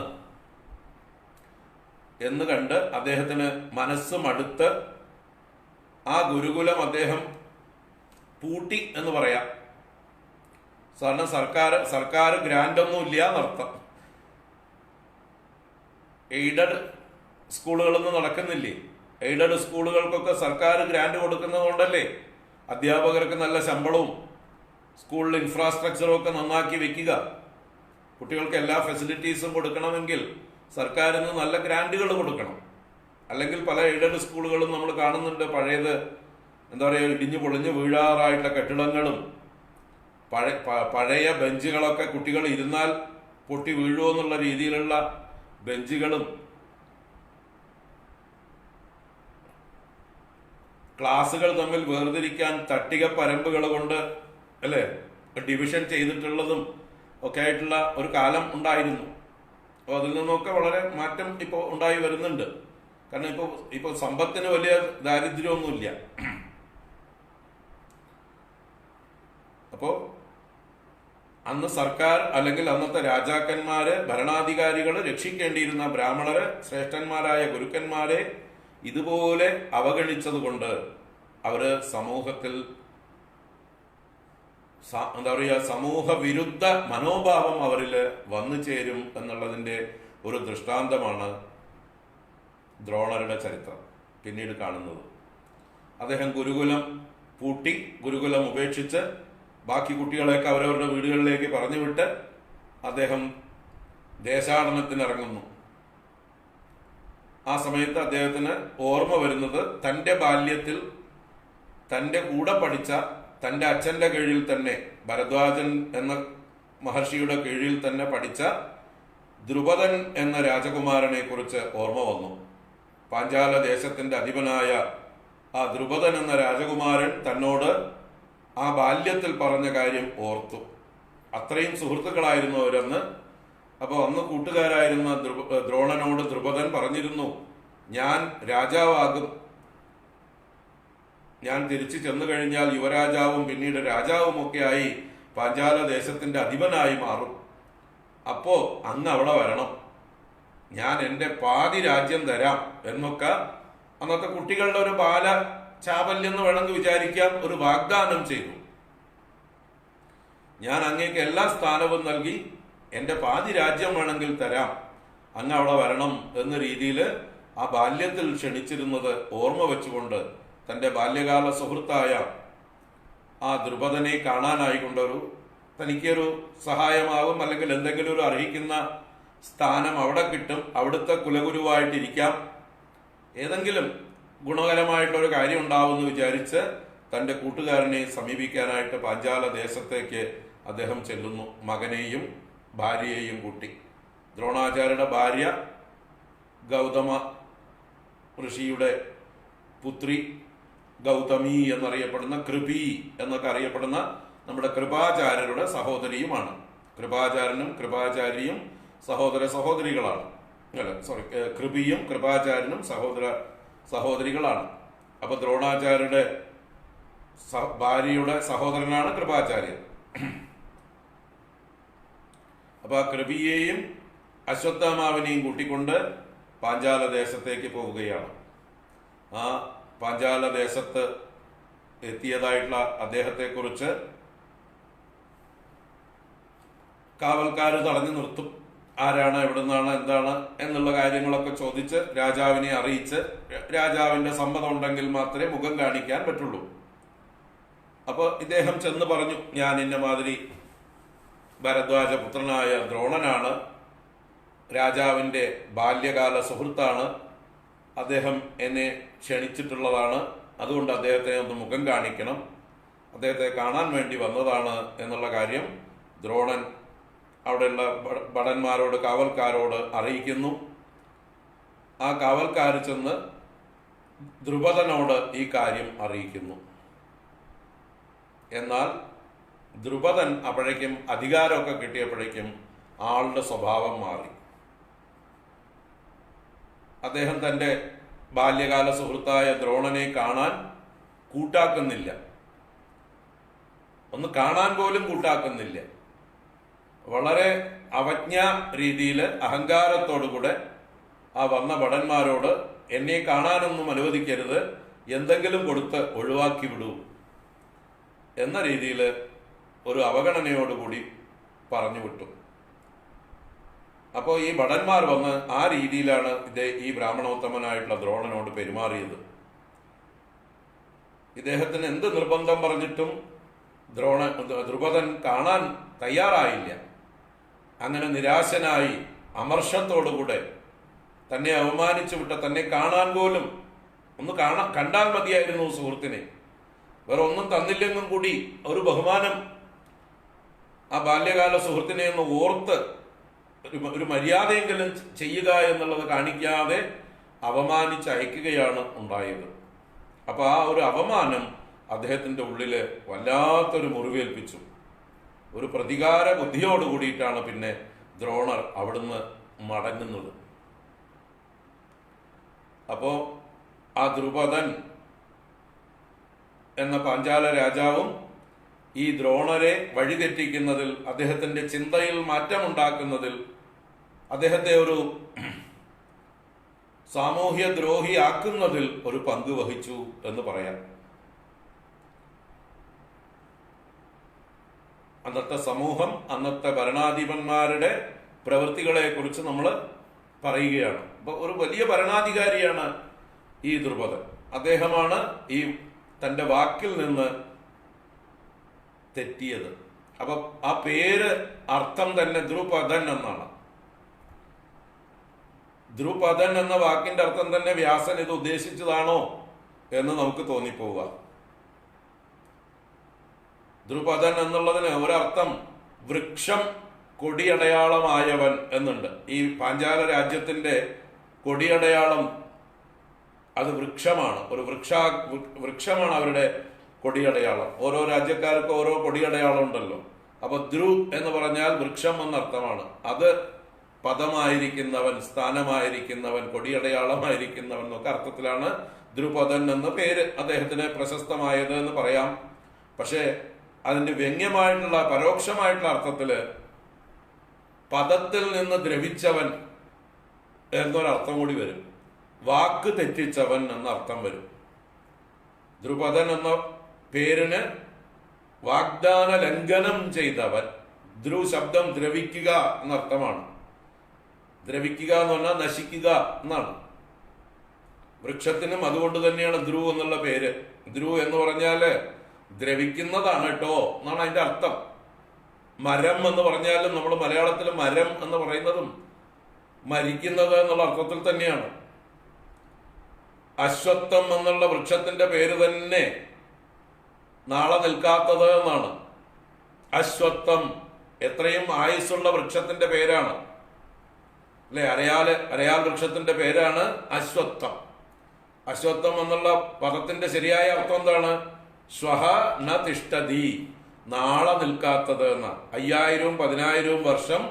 എന്ന് കണ്ട് അദ്ദേഹത്തിന് മനസ്സ് മടുത്ത് ആ ഗുരുകുലം അദ്ദേഹം പൂട്ടി എന്ന് പറയാം. സാധാരണ സർക്കാർ ഗ്രാൻഡ് ഒന്നും ഇല്ല എന്നർത്ഥം. എയ്ഡഡ് സ്കൂളുകളൊന്നും നടക്കുന്നില്ലേ? എയ്ഡഡ് സ്കൂളുകൾക്കൊക്കെ സർക്കാർ ഗ്രാൻഡ് കൊടുക്കുന്നത് കൊണ്ടല്ലേ അധ്യാപകർക്ക് നല്ല ശമ്പളവും സ്കൂളിൽ ഇൻഫ്രാസ്ട്രക്ചറും ഒക്കെ നന്നാക്കി വെക്കുക. കുട്ടികൾക്ക് എല്ലാ ഫെസിലിറ്റീസും കൊടുക്കണമെങ്കിൽ സർക്കാരിന് നല്ല ഗ്രാൻഡുകൾ കൊടുക്കണം. അല്ലെങ്കിൽ പല എയ്ഡഡ് സ്കൂളുകളും നമ്മൾ കാണുന്നുണ്ട്, പഴയത് എന്താ പറയുക, ഇടിഞ്ഞു പൊളിഞ്ഞു വീഴാറായിട്ടുള്ള കെട്ടിടങ്ങളും പഴയ ബെഞ്ചുകളൊക്കെ കുട്ടികൾ ഇരുന്നാൽ പൊട്ടി വീഴുമോ എന്നുള്ള രീതിയിലുള്ള ബെഞ്ചുകളും, ക്ലാസുകൾ തമ്മിൽ വേർതിരിക്കാൻ തട്ടിക പരമ്പുകൾ കൊണ്ട് അല്ലേ ഡിവിഷൻ ചെയ്തിട്ടുള്ളതും ഒക്കെ ആയിട്ടുള്ള ഒരു കാലം ഉണ്ടായിരുന്നു. അപ്പോൾ അതിൽ നിന്നൊക്കെ വളരെ മാറ്റം ഇപ്പോൾ ഉണ്ടായി വരുന്നുണ്ട്. കാരണം ഇപ്പോൾ സമ്പത്തിന് വലിയ ദാരിദ്ര്യമൊന്നുമില്ല. അപ്പോൾ അന്ന് സർക്കാർ അല്ലെങ്കിൽ അന്നത്തെ രാജാക്കന്മാര്, ഭരണാധികാരികൾ രക്ഷിക്കേണ്ടിയിരുന്ന ബ്രാഹ്മണര്, ശ്രേഷ്ഠന്മാരായ ഗുരുക്കന്മാരെ ഇതുപോലെ അവഗണിച്ചത് കൊണ്ട് അവര് സമൂഹത്തിൽ എന്താ പറയുക, സമൂഹ വിരുദ്ധ മനോഭാവം അവരിൽ വന്നു ചേരും എന്നുള്ളതിൻ്റെ ഒരു ദൃഷ്ടാന്തമാണ് ദ്രോണരുടെ ചരിത്രം പിന്നീട് കാണുന്നത്. അദ്ദേഹം ഗുരുകുലം പൂട്ടി, ഗുരുകുലം ഉപേക്ഷിച്ച് ബാക്കി കുട്ടികളെയൊക്കെ അവരവരുടെ വീടുകളിലേക്ക് പറഞ്ഞുവിട്ട് അദ്ദേഹം ദേശാടനത്തിനിറങ്ങുന്നു. ആ സമയത്ത് അദ്ദേഹത്തിന് ഓർമ്മ വരുന്നത് തൻ്റെ ബാല്യത്തിൽ തൻ്റെ കൂടെ പഠിച്ച, തൻ്റെ അച്ഛൻ്റെ കീഴിൽ തന്നെ, ഭരദ്വാജൻ എന്ന മഹർഷിയുടെ കീഴിൽ തന്നെ പഠിച്ച ദ്രുപദൻ എന്ന രാജകുമാരനെ കുറിച്ച് ഓർമ്മ വന്നു. പാഞ്ചാല ദേശത്തിന്റെ അധിപനായ ആ ദ്രുപദൻ എന്ന രാജകുമാരൻ തന്നോട് ആ ബാല്യത്തിൽ പറഞ്ഞ കാര്യം ഓർത്തു. അത്രയും സുഹൃത്തുക്കളായിരുന്നു അവരെന്ന്. അപ്പോൾ അന്ന് കൂട്ടുകാരായിരുന്ന ദ്രോണനോട് ദ്രുപദൻ പറഞ്ഞിരുന്നു, ഞാൻ രാജാവാകും, ഞാൻ തിരിച്ചു ചെന്നു കഴിഞ്ഞാൽ യുവരാജാവും പിന്നീട് രാജാവും ഒക്കെ ആയി പാഞ്ചാല ദേശത്തിന്റെ അധിപനായി മാറും. അപ്പോ അങ്ങ് അവിടെ വരണം, ഞാൻ എൻ്റെ പാതി രാജ്യം തരാം എന്നൊക്കെ അന്നത്തെ കുട്ടികളുടെ ഒരു ബാല ചാപല്യം എന്ന് വേണമെങ്കിൽ വിചാരിക്കാം, ഒരു വാഗ്ദാനം ചെയ്തു. ഞാൻ അങ്ങേക്ക് എല്ലാ സ്ഥാനവും നൽകി, എൻ്റെ പാതി രാജ്യം വേണമെങ്കിൽ തരാം, അങ്ങ് അവിടെ വരണം എന്ന രീതിയിൽ ആ ബാല്യത്തിൽ ക്ഷണിച്ചിരുന്നത് ഓർമ്മ വെച്ചുകൊണ്ട് തൻ്റെ ബാല്യകാല സുഹൃത്തായ ആ ദ്രുപദനെ കാണാനായിക്കൊണ്ടൊരു തനിക്കൊരു സഹായമാകും, അല്ലെങ്കിൽ എന്തെങ്കിലും ഒരു അർഹിക്കുന്ന സ്ഥാനം അവിടെ കിട്ടും, അവിടുത്തെ കുലഗുരുവായിട്ടിരിക്കാം, ഏതെങ്കിലും ഗുണകരമായിട്ടൊരു കാര്യം ഉണ്ടാവുമെന്ന് വിചാരിച്ച് തൻ്റെ കൂട്ടുകാരനെ സമീപിക്കാനായിട്ട് പാഞ്ചാല ദേശത്തേക്ക് അദ്ദേഹം ചെല്ലുന്നു, മകനെയും ഭാര്യയെയും കൂട്ടി. ദ്രോണാചാര്യരുടെ ഭാര്യ ഗൗതമ ഋഷിയുടെ പുത്രി ഗൗതമി എന്നറിയപ്പെടുന്ന, കൃപി എന്നൊക്കെ അറിയപ്പെടുന്ന നമ്മുടെ കൃപാചാര്യരുടെ സഹോദരിയുമാണ്. കൃപാചാര്യനും കൃപാചാര്യയും സഹോദര സഹോദരികളാണ്. അല്ല സോറി, കൃപിയും കൃപാചാര്യനും സഹോദരികളാണ്. അപ്പൊ ദ്രോണാചാര്യരുടെ ഭാര്യയുടെ സഹോദരനാണ് കൃപാചാര്യൻ. അപ്പൊ ആ കൃപിയെയും അശ്വത്ഥാമാവിനെയും കൂട്ടിക്കൊണ്ട് പാഞ്ചാല ദേശത്തേക്ക് പോവുകയാണ്. ആ പാഞ്ചാല ദേശത്ത് എത്തിയതായിട്ടുള്ള അദ്ദേഹത്തെക്കുറിച്ച് കാവൽക്കാർ തടഞ്ഞു നിർത്തും. ആരാണ്, എവിടുന്നാണ്, എന്താണ് എന്നുള്ള കാര്യങ്ങളൊക്കെ ചോദിച്ച് രാജാവിനെ അറിയിച്ച് രാജാവിന്റെ സമ്മതം ഉണ്ടെങ്കിൽ മാത്രമേ മുഖം കാണിക്കാൻ പറ്റുള്ളൂ. അപ്പോൾ ഇദ്ദേഹം ചെന്ന് പറഞ്ഞു, ഞാൻ ഇന്ന മാതിരി ഭരദ്വാജ പുത്രനായ ദ്രോണനാണ്, രാജാവിൻ്റെ ബാല്യകാല സുഹൃത്താണ്, അദ്ദേഹം എന്നെ ക്ഷണിച്ചിട്ടുള്ളതാണ്, അതുകൊണ്ട് അദ്ദേഹത്തെ ഒന്ന് മുഖം കാണിക്കണം, അദ്ദേഹത്തെ കാണാൻ വേണ്ടി വന്നതാണ് എന്നുള്ള കാര്യം ദ്രോണൻ അവിടെയുള്ള ഭടന്മാരോട്, കാവൽക്കാരോട് അറിയിക്കുന്നു. ആ കാവൽക്കാർ ചെന്ന് ദ്രുപദനോട് ഈ കാര്യം അറിയിക്കുന്നു. എന്നാൽ ദ്രുപദൻ അപ്പോഴേക്കും അധികാരമൊക്കെ കിട്ടിയപ്പോഴേക്കും ആളുടെ സ്വഭാവം മാറി. അദ്ദേഹം തൻ്റെ ബാല്യകാല സുഹൃത്തായ ദ്രോണനെ കാണാൻ കൂട്ടാക്കുന്നില്ല, ഒന്ന് കാണാൻ പോലും കൂട്ടാക്കുന്നില്ല. വളരെ അവജ്ഞ രീതിയിൽ അഹങ്കാരത്തോടുകൂടെ ആ വന്ന ഭടന്മാരോട് എന്നെ കാണാനൊന്നും അനുവദിക്കരുത്, എന്തെങ്കിലും കൊടുത്ത് ഒഴിവാക്കി വിടൂ എന്ന രീതിയിൽ ഒരു അവഗണനയോടുകൂടി പറഞ്ഞു വിട്ടു. അപ്പോൾ ഈ ഭടന്മാർ വന്ന് ആ രീതിയിലാണ് ഈ ബ്രാഹ്മണോത്തമനായിട്ടുള്ള ദ്രോണനോട് പെരുമാറിയത്. ഇദ്ദേഹത്തിന് എന്ത് നിർബന്ധം പറഞ്ഞിട്ടും ദ്രുപദൻ കാണാൻ തയ്യാറായില്ല. അങ്ങനെ നിരാശനായി അമർഷത്തോടുകൂടെ തന്നെ അവമാനിച്ചു വിട്ട, തന്നെ കാണാൻ പോലും ഒന്ന് കണ്ടാൽ മതിയായിരുന്നു സുഹൃത്തിനെ, വേറെ ഒന്നും തന്നില്ലെന്നും കൂടി ഒരു ബഹുമാനം ആ ബാല്യകാല സുഹൃത്തിനെ ഒന്ന് ഓർത്ത് ഒരു മര്യാദയെങ്കിലും ചെയ്യുക എന്നുള്ളത് കാണിക്കാതെ അവമാനിച്ച് അയക്കുകയാണ് ഉണ്ടായത്. അപ്പൊ ആ ഒരു അവമാനം അദ്ദേഹത്തിന്റെ ഉള്ളില് വല്ലാത്തൊരു മുറിവേൽപ്പിച്ചു. ഒരു പ്രതികാര ബുദ്ധിയോട് കൂടിയിട്ടാണ് പിന്നെ ദ്രോണർ അവിടുന്ന് മടങ്ങുന്നത്. അപ്പോ ആ ദ്രുപദൻ എന്ന പാഞ്ചാല രാജാവും ഈ ദ്രോണരെ വഴിതെറ്റിക്കുന്നതിൽ, അദ്ദേഹത്തിന്റെ ചിന്തയിൽ മാറ്റമുണ്ടാക്കുന്നതിൽ, അദ്ദേഹത്തെ ഒരു സാമൂഹ്യ ദ്രോഹിയാക്കുന്നതിൽ ഒരു പങ്ക് വഹിച്ചു എന്ന് പറയാം. അന്നത്തെ സമൂഹം, അന്നത്തെ ഭരണാധിപന്മാരുടെ പ്രവൃത്തികളെ കുറിച്ച് നമ്മൾ പറയുകയാണ്. അപ്പൊ ഒരു വലിയ ഭരണാധികാരിയാണ് ഈ ദ്രുപദൻ. അദ്ദേഹമാണ് ഈ തൻ്റെ വാക്കിൽ നിന്ന് തെറ്റിയത്. അപ്പൊ ആ പേര് അർത്ഥം തന്നെ ദ്രുപദൻ എന്നാണ്. ദ്രുപദൻ എന്ന വാക്കിന്റെ അർത്ഥം തന്നെ വ്യാസൻ ഇത് ഉദ്ദേശിച്ചതാണോ എന്ന് നമുക്ക് തോന്നിപ്പോവുക. ദ്രുപദൻ എന്നുള്ളതിന് ഒരർത്ഥം വൃക്ഷം കൊടിയടയാളമായവൻ എന്നുണ്ട്. ഈ പാഞ്ചാല രാജ്യത്തിന്റെ കൊടിയടയാളം അത് വൃക്ഷമാണ്. ഒരു വൃക്ഷമാണ് അവരുടെ കൊടിയടയാളം. ഓരോ രാജ്യക്കാർക്കും ഓരോ കൊടിയടയാളം ഉണ്ടല്ലോ. അപ്പൊ ധ്രു എന്ന് പറഞ്ഞാൽ വൃക്ഷം എന്നർത്ഥമാണ്. അത് പദമായിരിക്കുന്നവൻ, സ്ഥാനമായിരിക്കുന്നവൻ, കൊടിയടയാളമായിരിക്കുന്നവൻ എന്നൊക്കെ അർത്ഥത്തിലാണ് ദ്രുപദൻ എന്ന പേര് അദ്ദേഹത്തിന് പ്രശസ്തമായത് എന്ന് പറയാം. പക്ഷേ അതിന്റെ വ്യംഗ്യമായിട്ടുള്ള പരോക്ഷമായിട്ടുള്ള അർത്ഥത്തില് പദത്തിൽ നിന്ന് ദ്രവിച്ചവൻ എന്നൊരർത്ഥം കൂടി വരും. വാക്ക് തെറ്റിച്ചവൻ എന്ന അർത്ഥം വരും. ദ്രുപദൻ എന്ന പേരിന് വാഗ്ദാന ലംഘനം ചെയ്തവൻ. ധ്രു ശബ്ദം ദ്രവിക്കുക എന്നർത്ഥമാണ്. ദ്രവിക്കുക എന്ന് പറഞ്ഞാൽ നശിക്കുക എന്നാണ്. വൃക്ഷത്തിനും അതുകൊണ്ട് തന്നെയാണ് ധ്രു എന്നുള്ള പേര്. ധ്രു എന്ന് പറഞ്ഞാല് ദ്രവിക്കുന്നതാണ് കേട്ടോ എന്നാണ് അതിന്റെ അർത്ഥം. മരം എന്ന് പറഞ്ഞാലും നമ്മൾ മലയാളത്തിൽ മരം എന്ന് പറയുന്നതും മരിക്കുന്നത് എന്നുള്ള അർത്ഥത്തിൽ തന്നെയാണ്. അശ്വത്ഥം എന്നുള്ള വൃക്ഷത്തിന്റെ പേര് തന്നെ നാളെ നിൽക്കാത്തത് എന്നാണ്. അശ്വത്ഥം എത്രയും ആയുസ്സുള്ള വൃക്ഷത്തിന്റെ പേരാണ് അല്ലെ. അരയാൽ വൃക്ഷത്തിന്റെ പേരാണ് അശ്വത്ഥം. അശ്വത്ഥം എന്നുള്ള പദത്തിന്റെ ശരിയായ അർത്ഥം എന്താണ്? ശ്വഹ ന തിഷ്ഠതി, നാളെ നിൽക്കാത്തത് എന്ന. 5000-10,000 വർഷം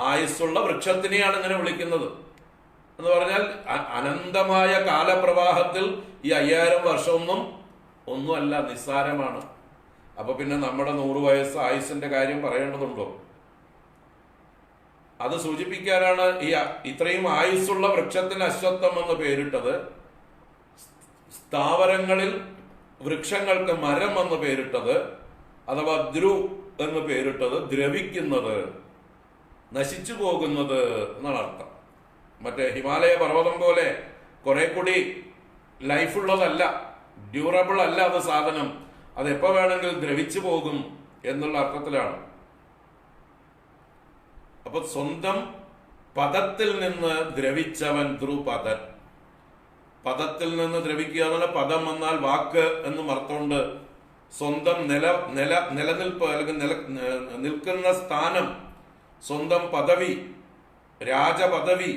ആയുസ്സുള്ള വൃക്ഷത്തിനെയാണ് ഇങ്ങനെ വിളിക്കുന്നത്. എന്ന് പറഞ്ഞാൽ അനന്തമായ കാലപ്രവാഹത്തിൽ ഈ 5000 വർഷമൊന്നുമല്ല, നിസ്സാരമാണ്. അപ്പൊ പിന്നെ നമ്മുടെ 100 വയസ്സ് ആയുസിന്റെ കാര്യം പറയേണ്ടതുണ്ടോ? അത് സൂചിപ്പിക്കാനാണ് ഈ ഇത്രയും ആയുസ്സുള്ള വൃക്ഷത്തിന് അശ്വത്ഥം എന്ന് പേരിട്ടത്. സ്ഥാവരങ്ങളിൽ വൃക്ഷങ്ങൾക്ക് മരം എന്ന് പേരിട്ടത്, അഥവാ ധ്രു എന്ന് പേരിട്ടത് ദ്രവിക്കുന്നത്, നശിച്ചു പോകുന്നത് എന്നാണ് അർത്ഥം. മറ്റേ ഹിമാലയ പർവ്വതം പോലെ കുറെ കൂടി ലൈഫുള്ളതല്ല, ഡ്യൂറബിൾ അല്ല അത് സാധനം. അത് എപ്പോ വേണമെങ്കിലും ദ്രവിച്ചു പോകും എന്നുള്ള അർത്ഥത്തിലാണ്. അപ്പൊ സ്വന്തം പദത്തിൽ നിന്ന് ദ്രവിച്ചവൻ ദ്രുപദൻ. പദത്തിൽ നിന്ന് ദ്രവിക്കുക എന്നുള്ള പദം എന്നാൽ വാക്ക് എന്നും അർത്ഥമുണ്ട്. സ്വന്തം നിലനിൽപ്പ് അല്ലെങ്കിൽ നിൽക്കുന്ന സ്ഥാനം, സ്വന്തം പദവി, രാജപദവി,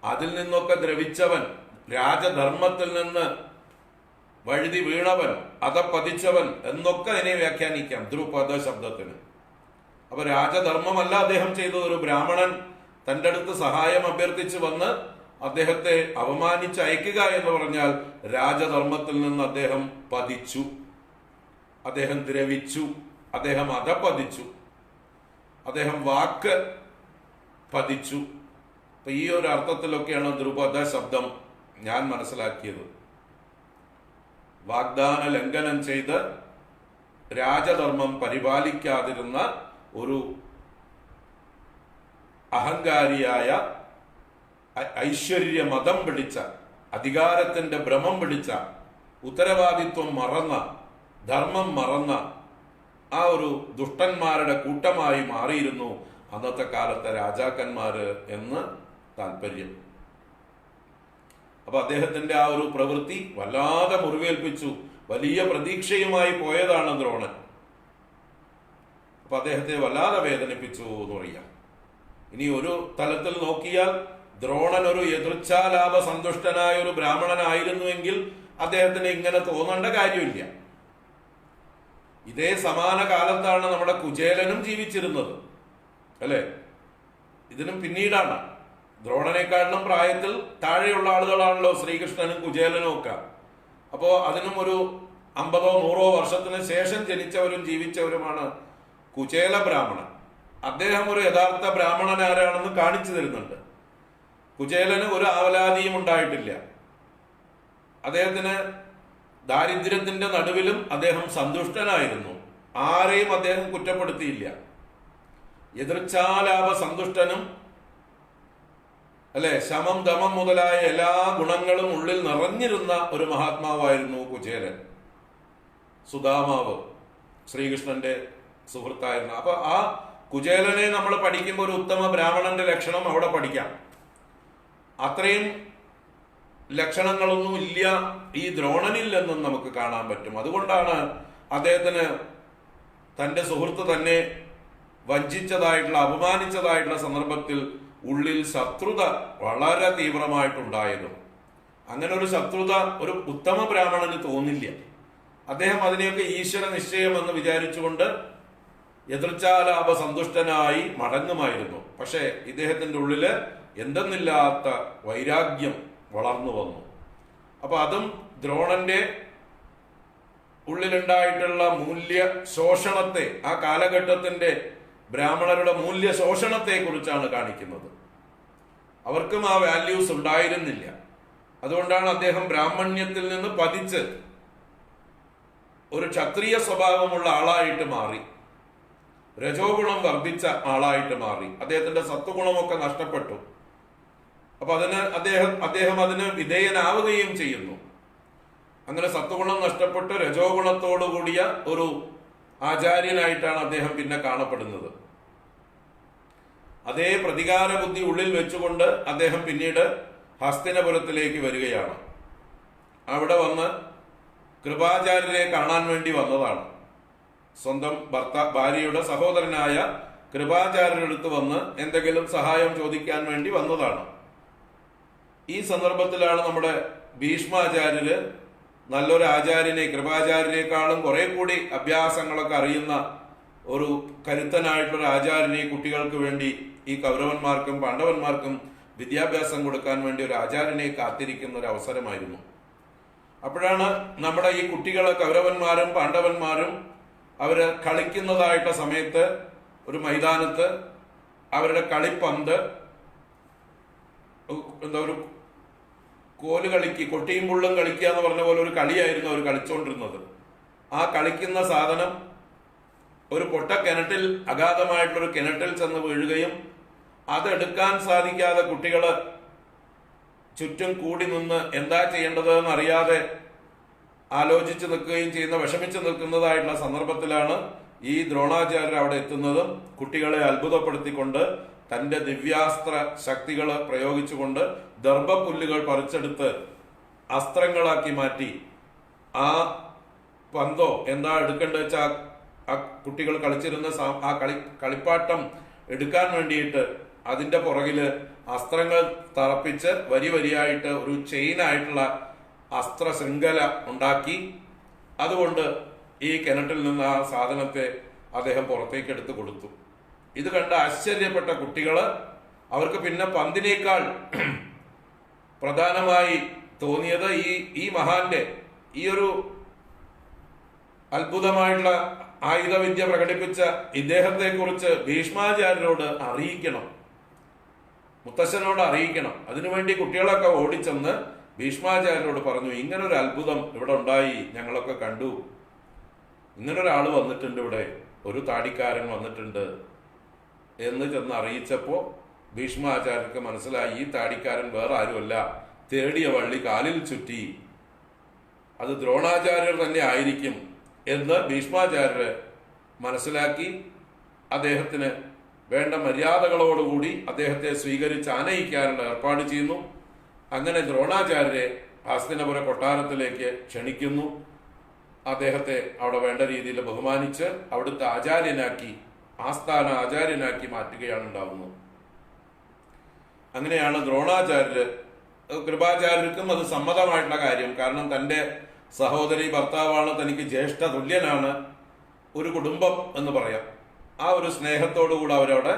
അതിൽ നിന്നൊക്കെ ദ്രവിച്ചവൻ, രാജധർമ്മത്തിൽ നിന്ന് വഴുതി വീണവൻ, അധപ്പതിച്ചവൻ എന്നൊക്കെ അതിനെ വ്യാഖ്യാനിക്കാം ദ്രുപദ ശബ്ദത്തിന്. അപ്പൊ രാജധർമ്മമല്ല അദ്ദേഹം ചെയ്തത്. ഒരു ബ്രാഹ്മണൻ തൻ്റെ അടുത്ത് സഹായം അഭ്യർത്ഥിച്ച് വന്ന് അദ്ദേഹത്തെ അവമാനിച്ച് അയക്കുക എന്ന് പറഞ്ഞാൽ രാജധർമ്മത്തിൽ നിന്ന് അദ്ദേഹം പതിച്ചു, അദ്ദേഹം ദ്രവിച്ചു, അദ്ദേഹം അധപ്പതിച്ചു, അദ്ദേഹം വാക്ക് പതിച്ചു. അപ്പൊ ഈ ഒരു അർത്ഥത്തിലൊക്കെയാണ് ദ്രുപദ ശബ്ദം ഞാൻ മനസ്സിലാക്കിയത്. വാഗ്ദാന ലംഘനം ചെയ്ത് രാജധർമ്മം പരിപാലിക്കാതിരുന്ന ഒരു അഹങ്കാരിയായ, ഐശ്വര്യ മതം പിടിച്ച, അധികാരത്തിന്റെ ഭ്രമം പിടിച്ച, ഉത്തരവാദിത്വം മറന്ന, ധർമ്മം മറന്ന ആ ഒരു ദുഷ്ടന്മാരുടെ കൂട്ടമായി മാറിയിരുന്നു അന്നത്തെ കാലത്തെ രാജാക്കന്മാര് എന്ന് താല്പര്യം. അപ്പൊ അദ്ദേഹത്തിന്റെ ആ ഒരു പ്രവൃത്തി വല്ലാതെ മുറിവേൽപ്പിച്ചു. വലിയ പ്രതീക്ഷയുമായി പോയതാണ് ദ്രോണൻ. അപ്പൊ അദ്ദേഹത്തെ വല്ലാതെ വേദനിപ്പിച്ചു എന്ന് പറയാം. ഇനി ഒരു തലത്തിൽ നോക്കിയാൽ ദ്രോണൻ ഒരു യദൃച്ഛാലാഭ സന്തുഷ്ടനായ ഒരു ബ്രാഹ്മണനായിരുന്നുവെങ്കിൽ അദ്ദേഹത്തിന് ഇങ്ങനെ തോന്നേണ്ട കാര്യമില്ല. ഇതേ സമാന കാലത്താണ് നമ്മുടെ കുചേലനും ജീവിച്ചിരുന്നത് അല്ലെ. ഇതിനും പിന്നീടാണ്. ദ്രോണനെക്കാട്ടിലും പ്രായത്തിൽ താഴെയുള്ള ആളുകളാണല്ലോ ശ്രീകൃഷ്ണനും കുചേലനും ഒക്കെ. അപ്പോ അതിനും ഒരു 50-100 വർഷത്തിന് ശേഷം ജനിച്ചവരും ജീവിച്ചവരുമാണ് കുചേല ബ്രാഹ്മണൻ. അദ്ദേഹം ഒരു യഥാർത്ഥ ബ്രാഹ്മണൻ ആരാണെന്ന് കാണിച്ചു തരുന്നുണ്ട്. കുചേലന് ഒരു ആവലാതിയും ഉണ്ടായിട്ടില്ല. അദ്ദേഹത്തിന് ദാരിദ്ര്യത്തിന്റെ നടുവിലും അദ്ദേഹം സന്തുഷ്ടനായിരുന്നു. ആരെയും അദ്ദേഹം കുറ്റപ്പെടുത്തിയില്ല. എതിർച്ചാലാപ സന്തുഷ്ടനും അല്ലെ, ശമം ദമം മുതലായ എല്ലാ ഗുണങ്ങളും ഉള്ളിൽ നിറഞ്ഞിരുന്ന ഒരു മഹാത്മാവായിരുന്നു കുചേലൻ. സുദാമാവ് ശ്രീകൃഷ്ണന്റെ സുഹൃത്തായിരുന്നു. അപ്പൊ ആ കുചേലനെ നമ്മൾ പഠിക്കുമ്പോൾ ഒരു ഉത്തമ ബ്രാഹ്മണന്റെ ലക്ഷണം അവിടെ പഠിക്കാം. അത്രയും ലക്ഷണങ്ങളൊന്നും ഇല്ല ഈ ദ്രോണനിൽ എന്നും നമുക്ക് കാണാൻ പറ്റും. അതുകൊണ്ടാണ് അദ്ദേഹത്തിന് തന്റെ സുഹൃത്ത് തന്നെ വഞ്ചിച്ചതായിട്ടുള്ള, അപമാനിച്ചതായിട്ടുള്ള സന്ദർഭത്തിൽ ഉള്ളിൽ ശത്രുത വളരെ തീവ്രമായിട്ടുണ്ടായതും. അങ്ങനെ ഒരു ശത്രുത ഒരു ഉത്തമ ബ്രാഹ്മണന് തോന്നില്ല. അദ്ദേഹം അതിനെയൊക്കെ ഈശ്വര നിശ്ചയം എന്ന് വിചാരിച്ചുകൊണ്ട് എതിർച്ചാലാപ സന്തുഷ്ടനായി മടങ്ങുമായിരുന്നു. പക്ഷേ ഇദ്ദേഹത്തിന്റെ ഉള്ളില് എന്തെന്നില്ലാത്ത വൈരാഗ്യം വളർന്നു വന്നു. അപ്പൊ അതും ദ്രോണന്റെ ഉള്ളിലുണ്ടായിട്ടുള്ള മൂല്യ ശോഷണത്തെ, ആ കാലഘട്ടത്തിന്റെ ബ്രാഹ്മണരുടെ മൂല്യ ശോഷണത്തെ കുറിച്ചാണ് കാണിക്കുന്നത്. അവർക്കും ആ വാല്യൂസ് ഉണ്ടായിരുന്നില്ല. അതുകൊണ്ടാണ് അദ്ദേഹം ബ്രാഹ്മണ്യത്തിൽ നിന്ന് പതിച്ച് ഒരു ക്ഷത്രിയ സ്വഭാവമുള്ള ആളായിട്ട് മാറി, രജോഗുണം വർദ്ധിച്ച ആളായിട്ട് മാറി. അദ്ദേഹത്തിന്റെ സത്വഗുണമൊക്കെ നഷ്ടപ്പെട്ടു. അപ്പൊ അദ്ദേഹം അതിന് വിധേയനാവുകയും ചെയ്യുന്നു. അങ്ങനെ സത്വഗുണം നഷ്ടപ്പെട്ട് രജോഗുണത്തോടു കൂടിയ ഒരു ആചാര്യനായിട്ടാണ് അദ്ദേഹം പിന്നെ കാണപ്പെടുന്നത്. അതേ പ്രതികാര ബുദ്ധി ഉള്ളിൽ വെച്ചുകൊണ്ട് അദ്ദേഹം പിന്നീട് ഹസ്തിനപുരത്തിലേക്ക് വരികയാണ്. അവിടെ വന്ന് കൃപാചാര്യരെ കാണാൻ വേണ്ടി വന്നതാണ്. സ്വന്തം ഭാര്യയുടെ സഹോദരനായ കൃപാചാര്യരുടെ അടുത്ത് വന്ന് എന്തെങ്കിലും സഹായം ചോദിക്കാൻ വേണ്ടി വന്നതാണ്. ഈ സന്ദർഭത്തിലാണ് നമ്മുടെ ഭീഷ്മാചാര്യര് നല്ലൊരു ആചാര്യനെ, കൃപാചാര്യനേക്കാളും കുറെ കൂടി അഭ്യാസങ്ങളൊക്കെ അറിയുന്ന ഒരു കരുത്തനായിട്ടുള്ള ആചാര്യനെ കുട്ടികൾക്ക് വേണ്ടി, ഈ കൗരവന്മാർക്കും പാണ്ഡവന്മാർക്കും വിദ്യാഭ്യാസം കൊടുക്കാൻ വേണ്ടി ഒരു ആചാര്യനെ കാത്തിരിക്കുന്ന ഒരു അവസരമായിരുന്നു. അപ്പോഴാണ് നമ്മുടെ ഈ കുട്ടികളെ, കൗരവന്മാരും പാണ്ഡവന്മാരും അവര് കളിക്കുന്നതായിട്ടുള്ള സമയത്ത് ഒരു മൈതാനത്ത് അവരുടെ കളിപ്പന്ത്, ഒരു കോല് കളിക്ക്, കൊട്ടിയും പുള്ളും കളിക്കുക എന്ന് പറഞ്ഞ പോലെ ഒരു കളിയായിരുന്നു അവർ കളിച്ചുകൊണ്ടിരുന്നത്. ആ കളിക്കുന്ന സാധനം ഒരു പൊട്ട കിണറ്റിൽ, അഗാധമായിട്ടുള്ളൊരു കിണറ്റിൽ ചെന്ന് വീഴുകയും അതെടുക്കാൻ സാധിക്കാതെ കുട്ടികള് ചുറ്റും കൂടി നിന്ന് എന്താ ചെയ്യേണ്ടത് എന്നറിയാതെ ആലോചിച്ച് നിൽക്കുകയും ചെയ്യുന്ന, വിഷമിച്ച് നിൽക്കുന്നതായിട്ടുള്ള സന്ദർഭത്തിലാണ് ഈ ദ്രോണാചാര്യർ അവിടെ എത്തുന്നതും കുട്ടികളെ അത്ഭുതപ്പെടുത്തിക്കൊണ്ട് തന്റെ ദിവ്യാസ്ത്ര ശക്തികൾ പ്രയോഗിച്ചുകൊണ്ട് ദർഭപ്പുല്ലുകൾ പറിച്ചെടുത്ത് അസ്ത്രങ്ങളാക്കി മാറ്റി ആ പന്തോ എന്താ എടുക്കേണ്ടത് വെച്ചാൽ ആ കുട്ടികൾ കളിച്ചിരുന്ന ആ കളിപ്പാട്ടം എടുക്കാൻ വേണ്ടിയിട്ട് അതിന്റെ പുറകില് അസ്ത്രങ്ങൾ തറപ്പിച്ച് വരി വരിയായിട്ട് ഒരു ചെയിനായിട്ടുള്ള അസ്ത്ര ശൃംഖല ഉണ്ടാക്കി അതുകൊണ്ട് ഈ കിണറ്റിൽ നിന്ന് ആ സാധനത്തെ അദ്ദേഹം പുറത്തേക്ക് എടുത്തു കൊടുത്തു. ഇത് കണ്ട് ആശ്ചര്യപ്പെട്ട കുട്ടികള്, അവർക്ക് പിന്നെ പന്തിനേക്കാൾ പ്രധാനമായി തോന്നിയത് ഈ മഹാന്റെ ഈ ഒരു അത്ഭുതമായിട്ടുള്ള ആയുധവിദ്യ പ്രകടിപ്പിച്ച ഇദ്ദേഹത്തെ കുറിച്ച് ഭീഷ്മാചാര്യരോട് അറിയിക്കണം, മുത്തശ്ശനോട് അറിയിക്കണം. അതിനുവേണ്ടി കുട്ടികളൊക്കെ ഓടിച്ചെന്ന് ഭീഷ്മാചാര്യരോട് പറഞ്ഞു, ഇങ്ങനൊരു അത്ഭുതം ഇവിടെ ഉണ്ടായി, ഞങ്ങളൊക്കെ കണ്ടു, ഇങ്ങനൊരാൾ വന്നിട്ടുണ്ട്, ഇവിടെ ഒരു താടിക്കാരൻ വന്നിട്ടുണ്ട് എന്ന് ചെന്ന് അറിയിച്ചപ്പോ ഭീഷ്മാചാര്യർക്ക് മനസ്സിലായി ഈ താടിക്കാരൻ വേറെ ആരുമല്ല, തേടിയ വള്ളി കാലിൽ ചുറ്റി, അത് ദ്രോണാചാര്യർ തന്നെ ആയിരിക്കും എന്ന് ഭീഷ്മാചാര്യര് മനസ്സിലാക്കി അദ്ദേഹത്തിന് വേണ്ട മര്യാദകളോടുകൂടി അദ്ദേഹത്തെ സ്വീകരിച്ച് ആനയിക്കാനുള്ള ഏർപ്പാട് ചെയ്യുന്നു. അങ്ങനെ ദ്രോണാചാര്യരെ ഹസ്തിനപുര കൊട്ടാരത്തിലേക്ക് ക്ഷണിക്കുന്നു. അദ്ദേഹത്തെ അവിടെ വേണ്ട രീതിയിൽ ബഹുമാനിച്ച് അവിടുത്തെ ആചാര്യനാക്കി, ആസ്ഥാന ആചാര്യനാക്കി മാറ്റുകയാണ് ഉണ്ടാവുന്നത്. അങ്ങനെയാണ് ദ്രോണാചാര്യര്, കൃപാചാര്യർക്കും അത് സമ്മതമായിട്ടുള്ള കാര്യം. കാരണം തന്റെ സഹോദരി ഭർത്താവാണ്, തനിക്ക് ജ്യേഷ്ഠ തുല്യനാണ്, ഒരു കുടുംബം എന്ന് പറയാം. ആ ഒരു സ്നേഹത്തോടുകൂടെ അവരവിടെ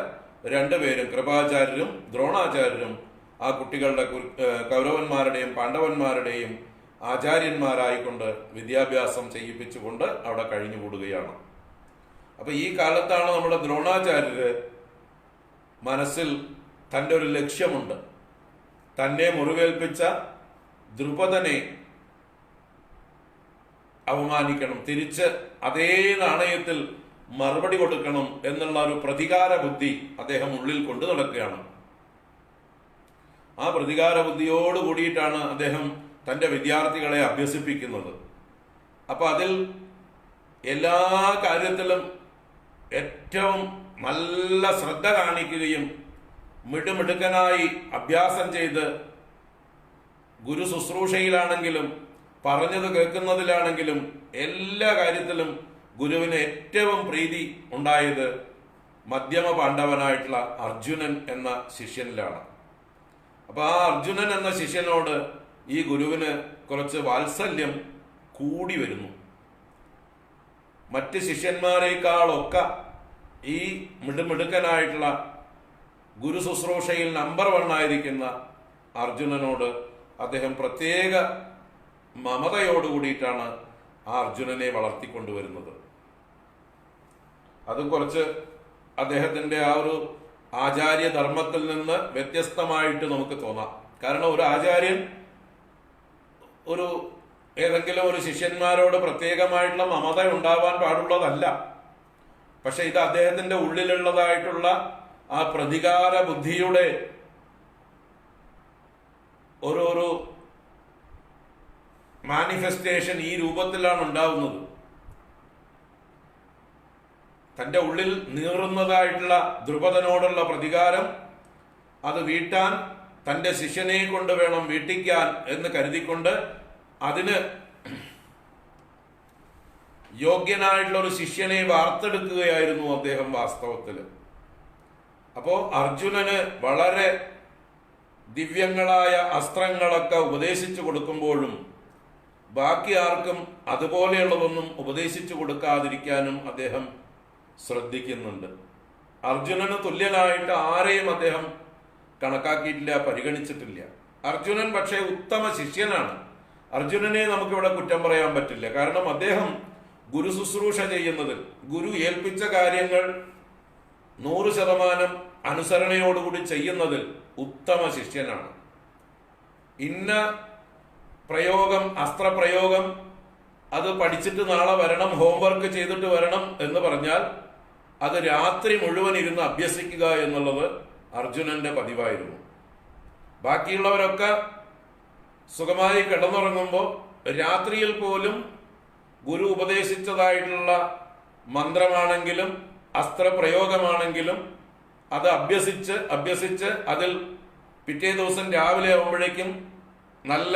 രണ്ടുപേരും, കൃപാചാര്യരും ദ്രോണാചാര്യരും, ആ കുട്ടികളുടെ കൗരവന്മാരുടെയും പാണ്ഡവന്മാരുടെയും ആചാര്യന്മാരായിക്കൊണ്ട് വിദ്യാഭ്യാസം ചെയ്യിപ്പിച്ചുകൊണ്ട് അവിടെ കഴിഞ്ഞുകൂടുകയാണ്. അപ്പൊ ഈ കാലത്താണ് നമ്മുടെ ദ്രോണാചാര്യര് മനസ്സിൽ തൻ്റെ ഒരു ലക്ഷ്യമുണ്ട്. തന്നെ മുറിവേൽപ്പിച്ച ദ്രുപദനെ അവമാനിക്കണം, തിരിച്ച് അതേ നാണയത്തിൽ മറുപടി കൊടുക്കണം എന്നുള്ള ഒരു പ്രതികാര ബുദ്ധി അദ്ദേഹം ഉള്ളിൽ കൊണ്ടു നടക്കുകയാണ്. ആ പ്രതികാര ബുദ്ധിയോട് കൂടിയിട്ടാണ് അദ്ദേഹം തൻ്റെ വിദ്യാർത്ഥികളെ അഭ്യസിപ്പിക്കുന്നത്. അപ്പൊ അതിൽ എല്ലാ കാര്യത്തിലും ഏറ്റവും നല്ല ശ്രദ്ധ കാണിക്കുകയും മിടുമിടുക്കനായി അഭ്യാസം ചെയ്ത് ഗുരു ശുശ്രൂഷയിലാണെങ്കിലും പറഞ്ഞത് കേൾക്കുന്നതിലാണെങ്കിലും എല്ലാ കാര്യത്തിലും ഗുരുവിന് ഏറ്റവും പ്രീതി ഉണ്ടായത് മധ്യമ പാണ്ഡവനായിട്ടുള്ള അർജുനൻ എന്ന ശിഷ്യനിലാണ്. അപ്പൊ ആ അർജുനൻ എന്ന ശിഷ്യനോട് ഈ ഗുരുവിന് കുറച്ച് വാത്സല്യം കൂടി വരുന്നു. മറ്റ് ശിഷ്യന്മാരെക്കാളൊക്കെ ഈ മിടുമിടുക്കനായിട്ടുള്ള ഗുരു ശുശ്രൂഷയിൽ നമ്പർ 1 ആയിരിക്കുന്ന അർജുനനോട് അദ്ദേഹം പ്രത്യേക മമതയോട് കൂടിയിട്ടാണ് ആ അർജുനനെ വളർത്തിക്കൊണ്ടുവരുന്നത്. അതും കുറച്ച് അദ്ദേഹത്തിന്റെ ആ ഒരു ആചാര്യധർമ്മത്തിൽ നിന്ന് വ്യത്യസ്തമായിട്ട് നമുക്ക് തോന്നാം. കാരണം ഒരു ആചാര്യൻ ഏതെങ്കിലും ഒരു ശിഷ്യന്മാരോട് പ്രത്യേകമായിട്ടുള്ള മമത ഉണ്ടാവാൻ പാടുള്ളതല്ല. പക്ഷെ ഇത് അദ്ദേഹത്തിന്റെ ഉള്ളിലുള്ളതായിട്ടുള്ള ആ പ്രതികാര ബുദ്ധിയുടെ ഓരോരോ മാനിഫെസ്റ്റേഷൻ ഈ രൂപത്തിലാണ് ഉണ്ടാവുന്നത്. തന്റെ ഉള്ളിൽ നീറുന്നതായിട്ടുള്ള ദ്രുപദനോടുള്ള പ്രതികാരം അത് വീട്ടാൻ തന്റെ ശിഷ്യനെ കൊണ്ട് വേണം വീട്ടിക്കാൻ എന്ന് കരുതിക്കൊണ്ട് അതിന് യോഗ്യനായിട്ടുള്ള ഒരു ശിഷ്യനെ വാർത്തെടുക്കുകയായിരുന്നു അദ്ദേഹം വാസ്തവത്തിൽ. അപ്പോ അർജുനന് വളരെ ദിവ്യങ്ങളായ അസ്ത്രങ്ങളൊക്കെ ഉപദേശിച്ചു കൊടുക്കുമ്പോഴും ബാക്കി ആർക്കും അതുപോലെയുള്ളതൊന്നും ഉപദേശിച്ചു കൊടുക്കാതിരിക്കാനും അദ്ദേഹം ശ്രദ്ധിക്കുന്നുണ്ട്. അർജുനന് തുല്യനായിട്ട് ആരെയും അദ്ദേഹം കണക്കാക്കിയിട്ടില്ല, പരിഗണിച്ചിട്ടില്ല. അർജുനൻ പക്ഷേ ഉത്തമ ശിഷ്യനാണ്. അർജുനനെ നമുക്കിവിടെ കുറ്റം പറയാൻ പറ്റില്ല. കാരണം അദ്ദേഹം ഗുരു ശുശ്രൂഷ ചെയ്യുന്നതിൽ, ഗുരു ഏൽപ്പിച്ച കാര്യങ്ങൾ 100% അനുസരണയോടുകൂടി ചെയ്യുന്നതിൽ ഉത്തമ ശിഷ്യനാണ്. ഇന്ന പ്രയോഗം, അസ്ത്രപ്രയോഗം അത് പഠിച്ചിട്ട് നാളെ വരണം, ഹോംവർക്ക് ചെയ്തിട്ട് വരണം എന്ന് പറഞ്ഞാൽ അത് രാത്രി മുഴുവൻ ഇരുന്ന് അഭ്യസിക്കുക എന്നുള്ളത് അർജുനന്റെ പതിവായിരുന്നു. ബാക്കിയുള്ളവരൊക്കെ സുഖമായി കിടന്നുറങ്ങുമ്പോൾ രാത്രിയിൽ പോലും ഗുരു ഉപദേശിച്ചതായിട്ടുള്ള മന്ത്രമാണെങ്കിലും അസ്ത്രപ്രയോഗമാണെങ്കിലും അത് അഭ്യസിച്ച് അതിൽ പിറ്റേ ദിവസം രാവിലെ ആവുമ്പോഴേക്കും നല്ല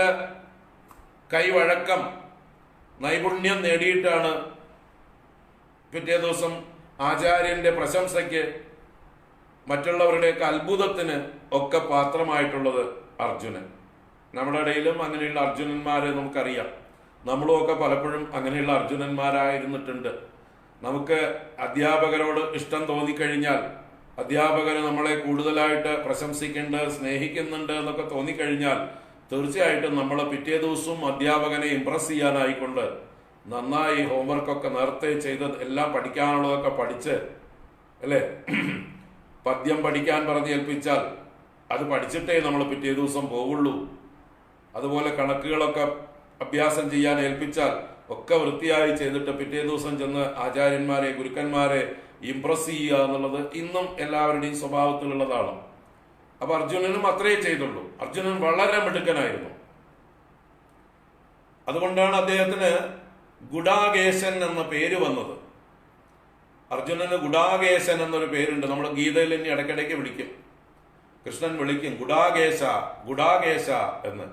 കൈവഴക്കം, നൈപുണ്യം നേടിയിട്ടാണ് പിറ്റേ ദിവസം ആചാര്യന്റെ പ്രശംസയ്ക്ക്, മറ്റുള്ളവരുടെയൊക്കെ അത്ഭുതത്തിന് ഒക്കെ പാത്രമായിട്ടുള്ളത് അർജുനൻ. നമ്മുടെ ഇടയിലും അങ്ങനെയുള്ള അർജുനന്മാരെ നമുക്കറിയാം. നമ്മളുമൊക്കെ പലപ്പോഴും അങ്ങനെയുള്ള അർജുനന്മാരായിരുന്നിട്ടുണ്ട്. നമുക്ക് അധ്യാപകരോട് ഇഷ്ടം തോന്നിക്കഴിഞ്ഞാൽ, അധ്യാപകർ നമ്മളെ കൂടുതലായിട്ട് പ്രശംസിക്കുന്നുണ്ട്, സ്നേഹിക്കുന്നുണ്ട് എന്നൊക്കെ തോന്നിക്കഴിഞ്ഞാൽ തീർച്ചയായിട്ടും നമ്മൾ പിറ്റേ ദിവസവും അധ്യാപകനെ ഇംപ്രസ് ചെയ്യാനായിക്കൊണ്ട് നന്നായി ഹോംവർക്കൊക്കെ നേരത്തെ ചെയ്ത് എല്ലാം പഠിക്കാനുള്ളതൊക്കെ പഠിച്ച്, അല്ലേ, പദ്യം പഠിക്കാൻ പറഞ്ഞ് ഏൽപ്പിച്ചാൽ അത് പഠിച്ചിട്ടേ നമ്മൾ പിറ്റേ ദിവസം പോവുള്ളൂ. അതുപോലെ കണക്കുകളൊക്കെ അഭ്യാസം ചെയ്യാൻ ഏൽപ്പിച്ചാൽ ഒക്കെ വൃത്തിയായി ചെയ്തിട്ട് പിറ്റേ ദിവസം ചെന്ന് ആചാര്യന്മാരെ, ഗുരുക്കന്മാരെ ഇംപ്രസ് ചെയ്യുക എന്നുള്ളത് ഇന്നും എല്ലാവരുടെയും സ്വഭാവത്തിലുള്ളതാണ്. അപ്പൊ അർജുനനും അത്രേ ചെയ്തുള്ളൂ. അർജുനൻ വളരെ മിടുക്കനായിരുന്നു. അതുകൊണ്ടാണ് അദ്ദേഹത്തിന് ഗുഡാകേശൻ എന്ന പേര് വന്നത്. അർജുനന് ഗുഡാകേശൻ എന്നൊരു പേരുണ്ട്. നമ്മൾ ഗീതയിൽ ഇനി ഇടയ്ക്കിടയ്ക്ക് വിളിക്കും, കൃഷ്ണൻ വിളിക്കും ഗുഡാകേശ ഗുഡാകേശ എന്ന്.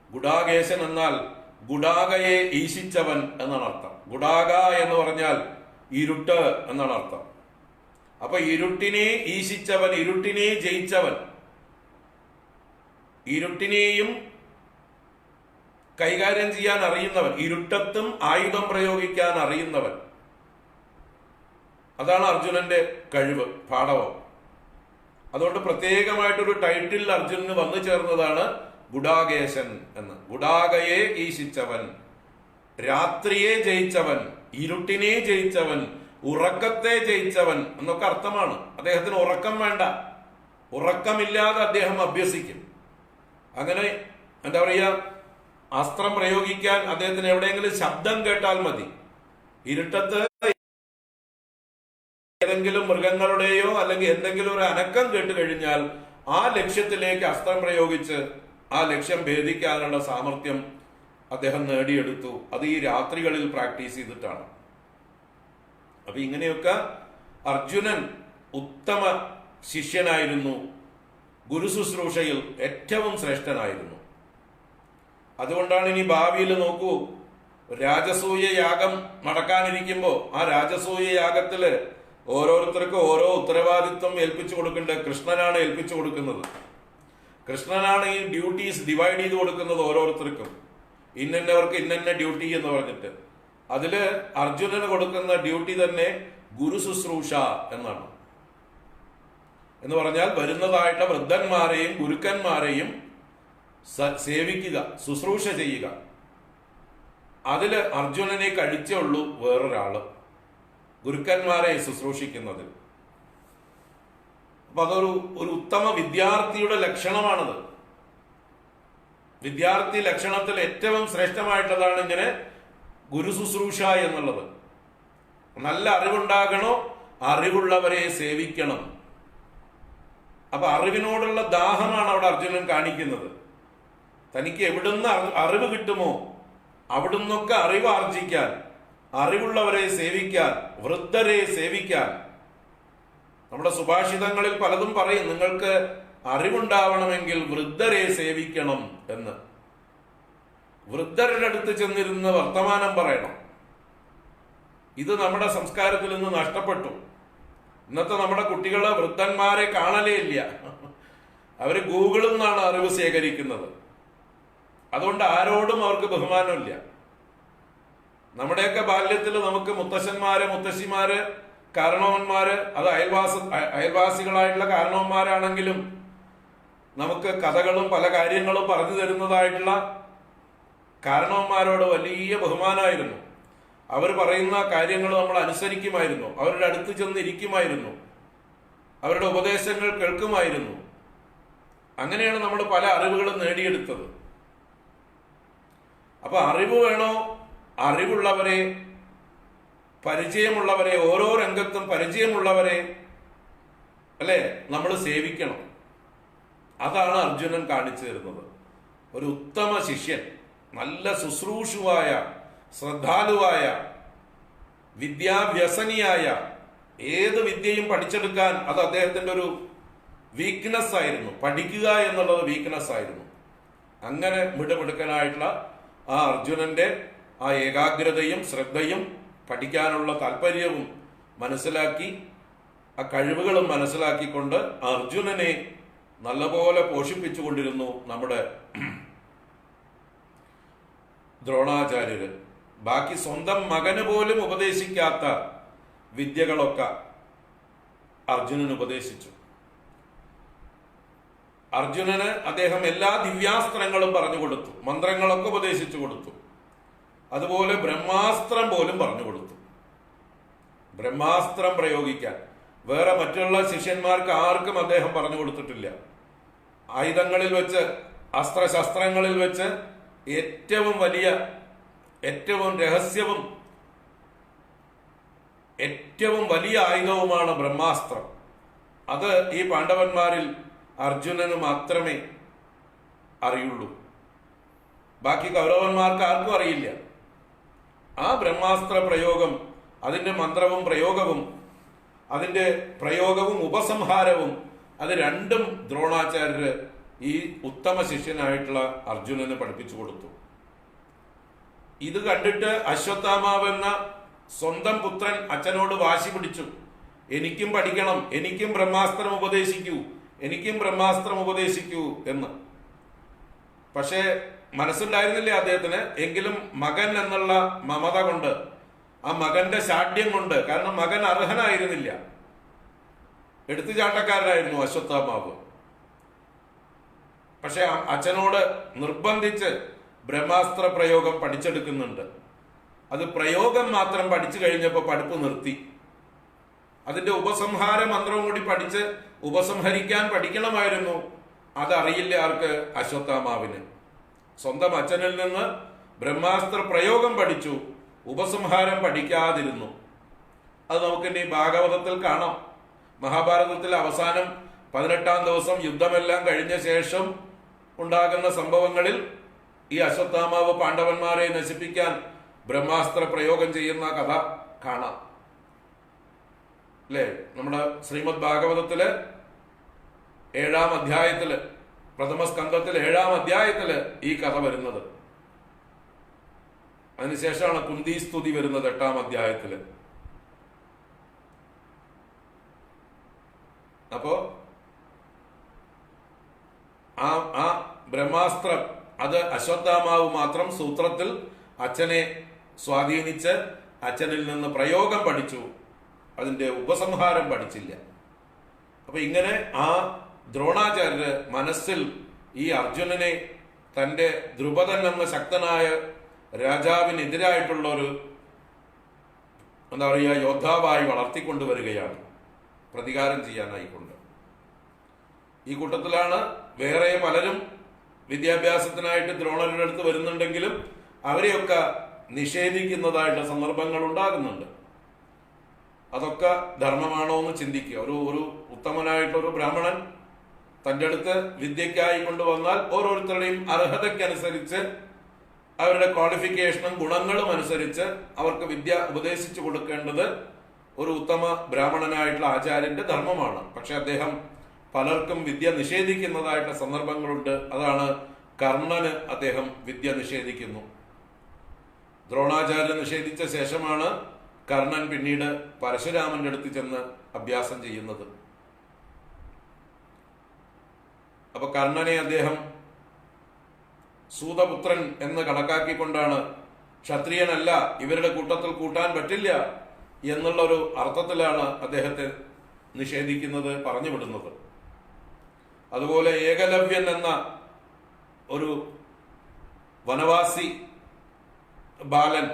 ഗുഡാകേശൻ എന്നാൽ ഗുഡാകയെ ഈശിച്ചവൻ എന്നാണ് അർത്ഥം. ഗുഡാക എന്ന് പറഞ്ഞാൽ ഇരുട്ട് എന്നാണ് അർത്ഥം. അപ്പൊ ഇരുട്ടിനെ ഈശിച്ചവൻ, ഇരുട്ടിനെ ജയിച്ചവൻ, ഇരുട്ടിനെയും കൈകാര്യം ചെയ്യാൻ അറിയുന്നവൻ, ഇരുട്ടത്തും ആയുധം പ്രയോഗിക്കാൻ അറിയുന്നവൻ. അതാണ് അർജുനന്റെ കഴിവ്, പാടവം. അതുകൊണ്ട് പ്രത്യേകമായിട്ടൊരു ടൈറ്റിൽ അർജുനന് വന്നു ചേർന്നതാണ് ഗുഡാകേശൻ എന്ന്. ഗുഡാകയെ ഈശിച്ചവൻ, രാത്രിയെ ജയിച്ചവൻ, ഇരുട്ടിനെ ജയിച്ചവൻ, ഉറക്കത്തെ ജയിച്ചവൻ എന്നൊക്കെ അർത്ഥമാണ്. അദ്ദേഹത്തിന് ഉറക്കം വേണ്ട, ഉറക്കമില്ലാതെ അദ്ദേഹം അഭ്യസിക്കും. അങ്ങനെ എന്താ പറയുക, അസ്ത്രം പ്രയോഗിക്കാൻ അദ്ദേഹത്തിന് എവിടെയെങ്കിലും ശബ്ദം കേട്ടാൽ മതി. ഇരുട്ടത്ത് ഏതെങ്കിലും മൃഗങ്ങളുടെയോ അല്ലെങ്കിൽ എന്തെങ്കിലും ഒരു അനക്കം കേട്ട് കഴിഞ്ഞാൽ ആ ലക്ഷ്യത്തിലേക്ക് അസ്ത്രം പ്രയോഗിച്ച് ആ ലക്ഷ്യം ഭേദിക്കാനുള്ള സാമർഥ്യം അദ്ദേഹം നേടിയെടുത്തു. അത് ഈ രാത്രികളിൽ പ്രാക്ടീസ് ചെയ്തിട്ടാണ്. അപ്പൊ ഇങ്ങനെയൊക്കെ അർജുനൻ ഉത്തമ ശിഷ്യനായിരുന്നു, ഗുരു ശുശ്രൂഷയിൽ ഏറ്റവും ശ്രേഷ്ഠനായിരുന്നു. അതുകൊണ്ടാണ് ഇനി ഭാവിയിൽ നോക്കൂ, രാജസൂയ യാഗം നടക്കാനിരിക്കുമ്പോൾ ആ രാജസൂയ യാഗത്തില് ഓരോരുത്തർക്കും ഓരോ ഉത്തരവാദിത്വം ഏൽപ്പിച്ചു കൊടുക്കേണ്ടത് കൃഷ്ണനാണ് ഏൽപ്പിച്ചു കൊടുക്കുന്നത്. കൃഷ്ണനാണ് ഈ ഡ്യൂട്ടീസ് ഡിവൈഡ് ചെയ്ത് കൊടുക്കുന്നത് ഓരോരുത്തർക്കും. ഇന്നവർക്ക് ഇന്ന ഡ്യൂട്ടി എന്ന് പറഞ്ഞിട്ട് അതില് അർജുനന് കൊടുക്കുന്ന ഡ്യൂട്ടി തന്നെ ഗുരു ശുശ്രൂഷ എന്നാണ്. എന്ന് പറഞ്ഞാൽ വരുന്നതായിട്ട് വൃദ്ധന്മാരെയും ഗുരുക്കന്മാരെയും സേവിക്കുക, ശുശ്രൂഷ ചെയ്യുക. അതില് അർജുനനെ കഴിച്ചേ ഉള്ളൂ വേറൊരാള് ഗുരുക്കന്മാരെ ശുശ്രൂഷിക്കുന്നത്. അപ്പൊ അതൊരു ഉത്തമ വിദ്യാർത്ഥിയുടെ ലക്ഷണമാണത്. വിദ്യാർത്ഥി ലക്ഷണത്തിൽ ഏറ്റവും ശ്രേഷ്ഠമായിട്ടുള്ളതാണ് ഇങ്ങനെ ഗുരു ശുശ്രൂഷ എന്നുള്ളത്. നല്ല അറിവുണ്ടാകണോ, അറിവുള്ളവരെ സേവിക്കണം. അപ്പൊ അറിവിനോടുള്ള ദാഹമാണ് അവിടെ അർജുനൻ കാണിക്കുന്നത്. തനിക്ക് എവിടുന്ന് അറിവ് കിട്ടുമോ അവിടുന്നൊക്കെ അറിവ് ആർജിക്കാൻ, അറിവുള്ളവരെ സേവിക്കാൻ, വൃദ്ധരെ സേവിക്കാൻ. നമ്മുടെ സുഭാഷിതങ്ങളിൽ പലതും പറയും, നിങ്ങൾക്ക് അറിവുണ്ടാവണമെങ്കിൽ വൃദ്ധരെ സേവിക്കണം എന്ന്. വൃദ്ധരുടെ അടുത്ത് ചെന്നിരുന്ന് വർത്തമാനം പറയണം. ഇത് നമ്മുടെ സംസ്കാരത്തിൽ നിന്ന് നഷ്ടപ്പെട്ടു. ഇന്നത്തെ നമ്മുടെ കുട്ടികളെ വൃദ്ധന്മാരെ കാണലേ ഇല്ല. അവര് ഗൂഗിളിൽ നിന്നാണ് അറിവ് ശേഖരിക്കുന്നത്. അതുകൊണ്ട് ആരോടും അവർക്ക് ബഹുമാനമില്ല. നമ്മുടെയൊക്കെ ബാല്യത്തിൽ നമുക്ക് മുത്തശ്ശന്മാര്, മുത്തശ്ശിമാര്, കാരണവന്മാര്, അത് അയൽവാസികളായിട്ടുള്ള കാരണവന്മാരാണെങ്കിലും നമുക്ക് കഥകളും പല കാര്യങ്ങളും പറഞ്ഞു തരുന്നതായിട്ടുള്ള കാരണവന്മാരോട് വലിയ ബഹുമാനമായിരുന്നു. അവർ പറയുന്ന കാര്യങ്ങൾ നമ്മൾ അനുസരിക്കുമായിരുന്നു, അവരുടെ അടുത്ത് ചെന്നിരിക്കുമായിരുന്നു, അവരുടെ ഉപദേശങ്ങൾ കേൾക്കുമായിരുന്നു. അങ്ങനെയാണ് നമ്മൾ പല അറിവുകളും നേടിയെടുത്തത്. അപ്പൊ അറിവ് വേണോ, അറിവുള്ളവരെ, പരിചയമുള്ളവരെ, ഓരോ രംഗത്തും പരിചയമുള്ളവരെ അല്ലെ നമ്മൾ സേവിക്കണം. അതാണ് അർജുനൻ കാണിച്ചു തരുന്നത്. ഒരു ഉത്തമ ശിഷ്യൻ, നല്ല ശുശ്രൂഷുവായ, ശ്രദ്ധാലുവായ, വിദ്യാവ്യസനിയായ, ഏത് വിദ്യയും പഠിച്ചെടുക്കാൻ അത് അദ്ദേഹത്തിന്റെ ഒരു വീക്ക്നെസ് ആയിരുന്നു. പഠിക്കുക എന്നുള്ളത് വീക്ക്നെസ് ആയിരുന്നു. അങ്ങനെ മിടുമിടുക്കനായിട്ടുള്ള ആ അർജുനന്റെ ആ ഏകാഗ്രതയും ശ്രദ്ധയും പഠിക്കാനുള്ള താല്പര്യവും മനസ്സിലാക്കി, ആ കഴിവുകളും മനസ്സിലാക്കിക്കൊണ്ട് അർജുനനെ നല്ലപോലെ പോഷിപ്പിച്ചുകൊണ്ടിരുന്നു നമ്മുടെ ദ്രോണാചാര്യര്. ബാക്കി സ്വന്തം മകന് പോലും ഉപദേശിക്കാത്ത വിദ്യകളൊക്കെ അർജുനന് ഉപദേശിച്ചു. അർജുനന് അദ്ദേഹം എല്ലാ ദിവ്യാസ്ത്രങ്ങളും പറഞ്ഞു കൊടുത്തു, മന്ത്രങ്ങളൊക്കെ ഉപദേശിച്ചു കൊടുത്തു. അതുപോലെ ബ്രഹ്മാസ്ത്രം പോലും പറഞ്ഞു കൊടുത്തു. ബ്രഹ്മാസ്ത്രം പ്രയോഗിക്കാൻ വേറെ മറ്റുള്ള ശിഷ്യന്മാർക്ക് ആർക്കും അദ്ദേഹം പറഞ്ഞു കൊടുത്തിട്ടില്ല. ആയുധങ്ങളിൽ വെച്ച്, അസ്ത്രശസ്ത്രങ്ങളിൽ വെച്ച് ഏറ്റവും വലിയ, ഏറ്റവും രഹസ്യവും ഏറ്റവും വലിയ ആയുധവുമാണ് ബ്രഹ്മാസ്ത്രം. അത് ഈ പാണ്ഡവന്മാരിൽ അർജുനന് മാത്രമേ അറിയുള്ളൂ. ബാക്കി കൗരവന്മാർക്ക് ആർക്കും അറിയില്ല. ആ ബ്രഹ്മാസ്ത്ര പ്രയോഗം, അതിന്റെ മന്ത്രവും പ്രയോഗവും, അതിന്റെ പ്രയോഗവും ഉപസംഹാരവും, അത് രണ്ടും ദ്രോണാചാര്യര് ഈ ഉത്തമ ശിഷ്യനായിട്ടുള്ള അർജുനന് പഠിപ്പിച്ചു കൊടുത്തു. ഇത് കണ്ടിട്ട് അശ്വത്ഥാമാവെന്ന സ്വന്തം പുത്രൻ അച്ഛനോട് വാശി പിടിച്ചു, എനിക്കും പഠിക്കണം, എനിക്കും ബ്രഹ്മാസ്ത്രം ഉപദേശിക്കൂ, എനിക്കും ബ്രഹ്മാസ്ത്രം ഉപദേശിക്കൂ എന്ന്. പക്ഷേ മനസ്സുണ്ടായിരുന്നില്ലേ അദ്ദേഹത്തിന്. എങ്കിലും മകൻ എന്നുള്ള മമത കൊണ്ട്, ആ മകന്റെ ശാഠ്യം കൊണ്ട്, കാരണം മകൻ അർഹനായിരുന്നില്ല, എടുത്തുചാട്ടക്കാരനായിരുന്നു അശ്വത്ഥാമാവ്. പക്ഷെ അച്ഛനോട് നിർബന്ധിച്ച് ബ്രഹ്മാസ്ത്ര പ്രയോഗം പഠിച്ചെടുക്കുന്നുണ്ട്. അത് പ്രയോഗം മാത്രം പഠിച്ചു കഴിഞ്ഞപ്പോൾ പഠിപ്പ് നിർത്തി. അതിന്റെ ഉപസംഹാര മന്ത്രവും കൂടി പഠിച്ച് ഉപസംഹരിക്കാൻ പഠിക്കണമായിരുന്നു. അതറിയില്ല ആർക്ക്? അശ്വത്ഥാമാവിന്. സ്വന്തം അച്ഛനിൽ നിന്ന് ബ്രഹ്മാസ്ത്ര പ്രയോഗം പഠിച്ചു, ഉപസംഹാരം പഠിക്കാതിരുന്നു. അത് നമുക്കിനി ഭാഗവതത്തിൽ കാണാം. മഹാഭാരതത്തിൽ അവസാനം 18-ാം ദിവസം യുദ്ധമെല്ലാം കഴിഞ്ഞ ശേഷം ഉണ്ടാകുന്ന സംഭവങ്ങളിൽ ഈ അശ്വത്ഥാമാവ് പാണ്ഡവന്മാരെ നശിപ്പിക്കാൻ ബ്രഹ്മാസ്ത്ര പ്രയോഗം ചെയ്യുന്ന കഥ കാണാം. അല്ലേ? നമ്മുടെ ശ്രീമദ് ഭാഗവതത്തില് 7-ാം അധ്യായത്തില്, പ്രഥമ സ്കന്ധത്തിൽ 7-ാം അധ്യായത്തില് ഈ കഥ വരുന്നത്. അതിനുശേഷമാണ് കുന്തി സ്തുതി വരുന്നത് 8-ാം അധ്യായത്തില്. അപ്പോ ആ ബ്രഹ്മാസ്ത്രം അത് അശ്വത്ഥാമാവ് മാത്രം സൂത്രത്തിൽ അച്ഛനെ സ്വാധീനിച്ച് അച്ഛനിൽ നിന്ന് പ്രയോഗം പഠിച്ചു, അതിന്റെ ഉപസംഹാരം പഠിച്ചില്ല. അപ്പൊ ഇങ്ങനെ ആ ദ്രോണാചാര്യര് മനസ്സിൽ ഈ അർജുനനെ തന്റെ ദ്രുപദൻ എന്ന ശക്തനായ രാജാവിനെതിരായിട്ടുള്ള ഒരു എന്താ പറയുക യോദ്ധാവായി വളർത്തിക്കൊണ്ടുവരികയാണ്, പ്രതികാരം ചെയ്യാനായിക്കൊണ്ട്. ഈ കൂട്ടത്തിലാണ് വേറെ പലരും വിദ്യാഭ്യാസത്തിനായിട്ട് ദ്രോണരുടെ അടുത്ത് വരുന്നുണ്ടെങ്കിലും അവരെയൊക്കെ നിഷേധിക്കുന്നതായിട്ട് സന്ദർഭങ്ങൾ ഉണ്ടാകുന്നുണ്ട്. അതൊക്കെ ധർമ്മമാണോ എന്ന് ചിന്തിക്കുക. ഒരു ഉത്തമനായിട്ടൊരു ബ്രാഹ്മണൻ തൻ്റെ അടുത്ത് വിദ്യയ്ക്കായി കൊണ്ടുവന്നാൽ ഓരോരുത്തരുടെയും അർഹതയ്ക്കനുസരിച്ച് അവരുടെ ക്വാളിഫിക്കേഷനും ഗുണങ്ങളും അനുസരിച്ച് അവർക്ക് വിദ്യ ഉപദേശിച്ചു കൊടുക്കേണ്ടത് ഒരു ഉത്തമ ബ്രാഹ്മണനായിട്ടുള്ള ആചാര്യന്റെ ധർമ്മമാണ്. പക്ഷെ അദ്ദേഹം പലർക്കും വിദ്യ നിഷേധിക്കുന്നതായിട്ട് സന്ദർഭങ്ങളുണ്ട്. അതാണ് കർണന് അദ്ദേഹം വിദ്യ നിഷേധിക്കുന്നു. ദ്രോണാചാര്യൻ നിഷേധിച്ച ശേഷമാണ് കർണൻ പിന്നീട് പരശുരാമന്റെ അടുത്ത് ചെന്ന് അഭ്യാസം ചെയ്യുന്നത്. അപ്പൊ കർണനെ അദ്ദേഹം സൂതപുത്രൻ എന്ന് കണക്കാക്കിക്കൊണ്ടാണ്, ക്ഷത്രിയനല്ല, ഇവരുടെ കൂട്ടത്തിൽ കൂട്ടാൻ പറ്റില്ല എന്നുള്ള ഒരു അർത്ഥത്തിലാണ് അദ്ദേഹത്തെ നിഷേധിക്കുന്നത്, പറഞ്ഞു വിടുന്നത്. അതുപോലെ ഏകലവ്യൻ എന്ന ഒരു വനവാസി ബാലൻ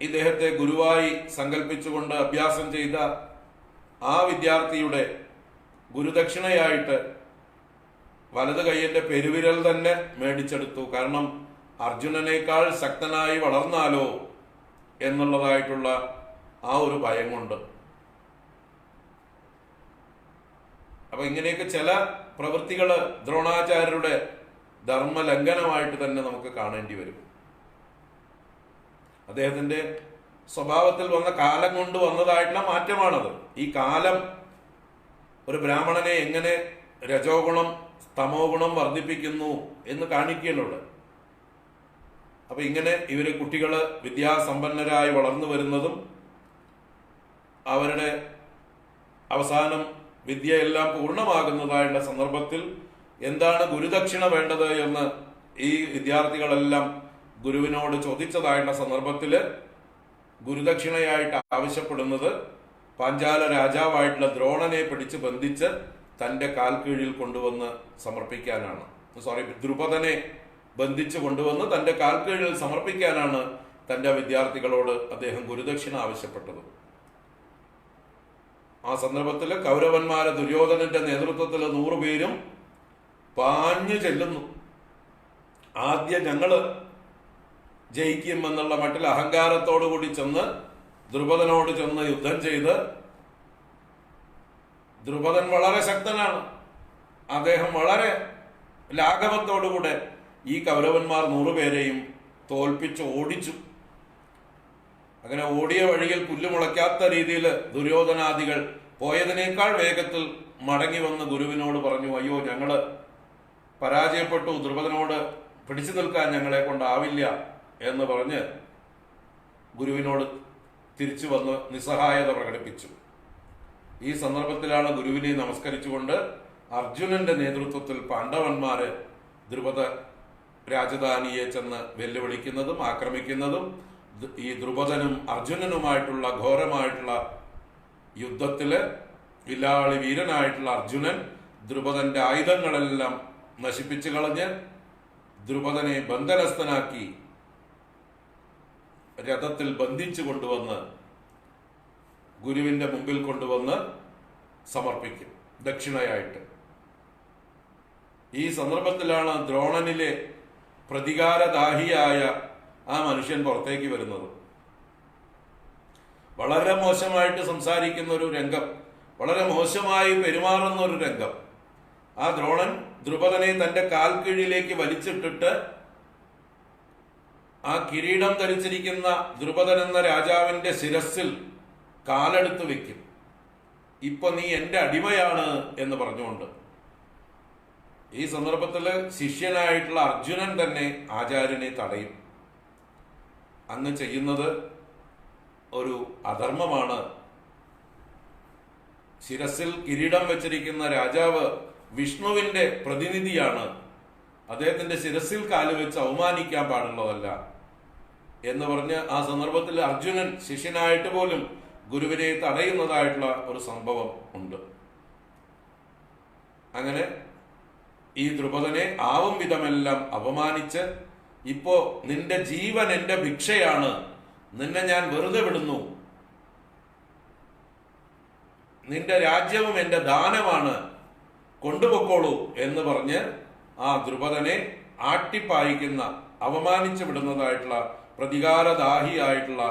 ഇദ്ദേഹത്തെ ഗുരുവായി സങ്കല്പിച്ചുകൊണ്ട് അഭ്യാസം ചെയ്ത ആ വിദ്യാർത്ഥിയുടെ ഗുരുദക്ഷിണയായിട്ട് വലത് കൈയിന്റെ പെരുവിരൽ തന്നെ മേടിച്ചെടുത്തു. കാരണം അർജുനനേക്കാൾ ശക്തനായി വളർന്നാലോ എന്നുള്ളതായിട്ടുള്ള ആ ഒരു ഭയം കൊണ്ട്. അപ്പൊ ഇങ്ങനെയൊക്കെ ചില പ്രവൃത്തികള് ദ്രോണാചാര്യരുടെ ധർമ്മലംഘനമായിട്ട് തന്നെ നമുക്ക് കാണേണ്ടി വരും. അദ്ദേഹത്തിന്റെ സ്വഭാവത്തിൽ വന്ന കാലം കൊണ്ട് വന്നതായിട്ടുള്ള മാറ്റമാണത്. ഈ കാലം ഒരു ബ്രാഹ്മണനെ എങ്ങനെ രജോ ഗുണം തമോ ഗുണം വർദ്ധിപ്പിക്കുന്നു എന്ന് കാണിക്കുകയുള്ളത്. അപ്പൊ ഇങ്ങനെ ഇവര് കുട്ടികള് വിദ്യാസമ്പന്നരായി വളർന്നു വരുന്നതും അവരുടെ അവസാനം വിദ്യയെല്ലാം പൂർണ്ണമാകുന്നതായുള്ള സന്ദർഭത്തിൽ എന്താണ് ഗുരുദക്ഷിണ വേണ്ടത് എന്ന് ഈ വിദ്യാർത്ഥികളെല്ലാം ഗുരുവിനോട് ചോദിച്ചതായുള്ള സന്ദർഭത്തില് ഗുരുദക്ഷിണയായിട്ട് ആവശ്യപ്പെടുന്നത് പാഞ്ചാല രാജാവായിട്ടുള്ള ദ്രോണനെ പിടിച്ച് ബന്ധിച്ച് തന്റെ കാൽ കീഴിൽ കൊണ്ടുവന്ന് സമർപ്പിക്കാനാണ്. ദ്രുപദനെ ബന്ധിച്ച് കൊണ്ടുവന്ന് തന്റെ കാൽ കീഴിൽ സമർപ്പിക്കാനാണ് തന്റെ വിദ്യാർത്ഥികളോട് അദ്ദേഹം ഗുരുദക്ഷിണ ആവശ്യപ്പെട്ടത്. ആ സന്ദർഭത്തിൽ കൗരവന്മാരെ ദുര്യോധനന്റെ നേതൃത്വത്തിൽ 100 പേരും പാഞ്ഞു ചെല്ലുന്നു. ആദ്യം ഞങ്ങള് ജയിക്കും എന്നുള്ള മട്ടിൽ അഹങ്കാരത്തോടു കൂടി ചെന്ന് ദ്രുപദനോട് ചെന്ന് യുദ്ധം ചെയ്ത്, ദ്രുപദൻ വളരെ ശക്തനാണ്, അദ്ദേഹം വളരെ ലാഘവത്തോടുകൂടെ ഈ കൗരവന്മാർ 100 പേരെയും തോൽപ്പിച്ച് ഓടിച്ചു. അങ്ങനെ ഓടിയ വഴിയിൽ പുല്ല് മുളയ്ക്കാത്ത രീതിയിൽ ദുര്യോധനാദികൾ പോയതിനേക്കാൾ വേഗത്തിൽ മടങ്ങി വന്ന് ഗുരുവിനോട് പറഞ്ഞു, അയ്യോ ഞങ്ങള് പരാജയപ്പെട്ടു, ദ്രുപദനോട് പിടിച്ചു നിൽക്കാൻ ഞങ്ങളെ കൊണ്ടാവില്ല എന്ന് പറഞ്ഞ് ഗുരുവിനോട് തിരിച്ചു വന്ന് നിസ്സഹായത പ്രകടിപ്പിച്ചു. ഈ സന്ദർഭത്തിലാണ് ഗുരുവിനെ നമസ്കരിച്ചുകൊണ്ട് അർജുനന്റെ നേതൃത്വത്തിൽ പാണ്ഡവന്മാര് ദ്രുപദ രാജധാനിയെ ചെന്ന് വെല്ലുവിളിക്കുന്നതും ആക്രമിക്കുന്നതും. ഈ ദ്രുപദനും അർജുനനുമായിട്ടുള്ള ഘോരമായിട്ടുള്ള യുദ്ധത്തില് വില്ലാളി വീരനായിട്ടുള്ള അർജുനൻ ദ്രുപദന്റെ ആയുധങ്ങളെല്ലാം നശിപ്പിച്ചു കളഞ്ഞ് ദ്രുപദനെ ബന്ധനസ്ഥനാക്കി രഥത്തിൽ ബന്ധിച്ചു കൊണ്ടുവന്ന് ഗുരുവിന്റെ മുമ്പിൽ കൊണ്ടുവന്ന് സമർപ്പിക്കും ദക്ഷിണയായിട്ട്. ഈ സന്ദർഭത്തിലാണ് ദ്രോണനിലെ പ്രതികാരദാഹിയായ ആ മനുഷ്യൻ പുറത്തേക്ക് വരുന്നത്. വളരെ മോശമായിട്ട് സംസാരിക്കുന്ന ഒരു രംഗം, വളരെ മോശമായി പെരുമാറുന്ന ഒരു രംഗം. ആ ദ്രോണൻ ദ്രുപദനെ തന്റെ കാൽ കീഴിലേക്ക് വലിച്ചിട്ടിട്ട് ആ കിരീടം ധരിച്ചിരിക്കുന്ന ദ്രുപദൻ എന്ന രാജാവിന്റെ ശിരസിൽ കാലെടുത്ത് വെക്കും. ഇപ്പൊ നീ എന്റെ അടിമയാണ് എന്ന് പറഞ്ഞുകൊണ്ട്. ഈ സന്ദർഭത്തില് ശിഷ്യനായിട്ടുള്ള അർജുനൻ തന്നെ ആചാര്യനെ തടയും. അങ്ങ് ചെയ്യുന്നത് ഒരു അധർമ്മമാണ്. ശിരസിൽ കിരീടം വെച്ചിരിക്കുന്ന രാജാവ് വിഷ്ണുവിന്റെ പ്രതിനിധിയാണ്. അദ്ദേഹത്തിന്റെ ശിരസിൽ കാലുവെച്ച് അവമാനിക്കാൻ പാടുള്ളതല്ല എന്ന് പറഞ്ഞ് ആ സന്ദർഭത്തിൽ അർജുനൻ ശിഷ്യനായിട്ട് പോലും ഗുരുവിനെ തടയുന്നതായിട്ടുള്ള ഒരു സംഭവം ഉണ്ട്. അങ്ങനെ ഈ ദ്രുപദനെ ആവും വിധമെല്ലാം അപമാനിച്ച്, ഇപ്പോ നിന്റെ ജീവൻ എന്റെ ഭിക്ഷയാണ്, നിന്നെ ഞാൻ വെറുതെ വിടുന്നു, നിന്റെ രാജ്യവും എന്റെ ദാനമാണ്, കൊണ്ടുപോക്കോളൂ എന്ന് പറഞ്ഞ് ആ ദ്രുപദനെ ആട്ടിപ്പായിക്കുന്ന, അവമാനിച്ചു വിടുന്നതായിട്ടുള്ള പ്രതികാരദാഹിയായിട്ടുള്ള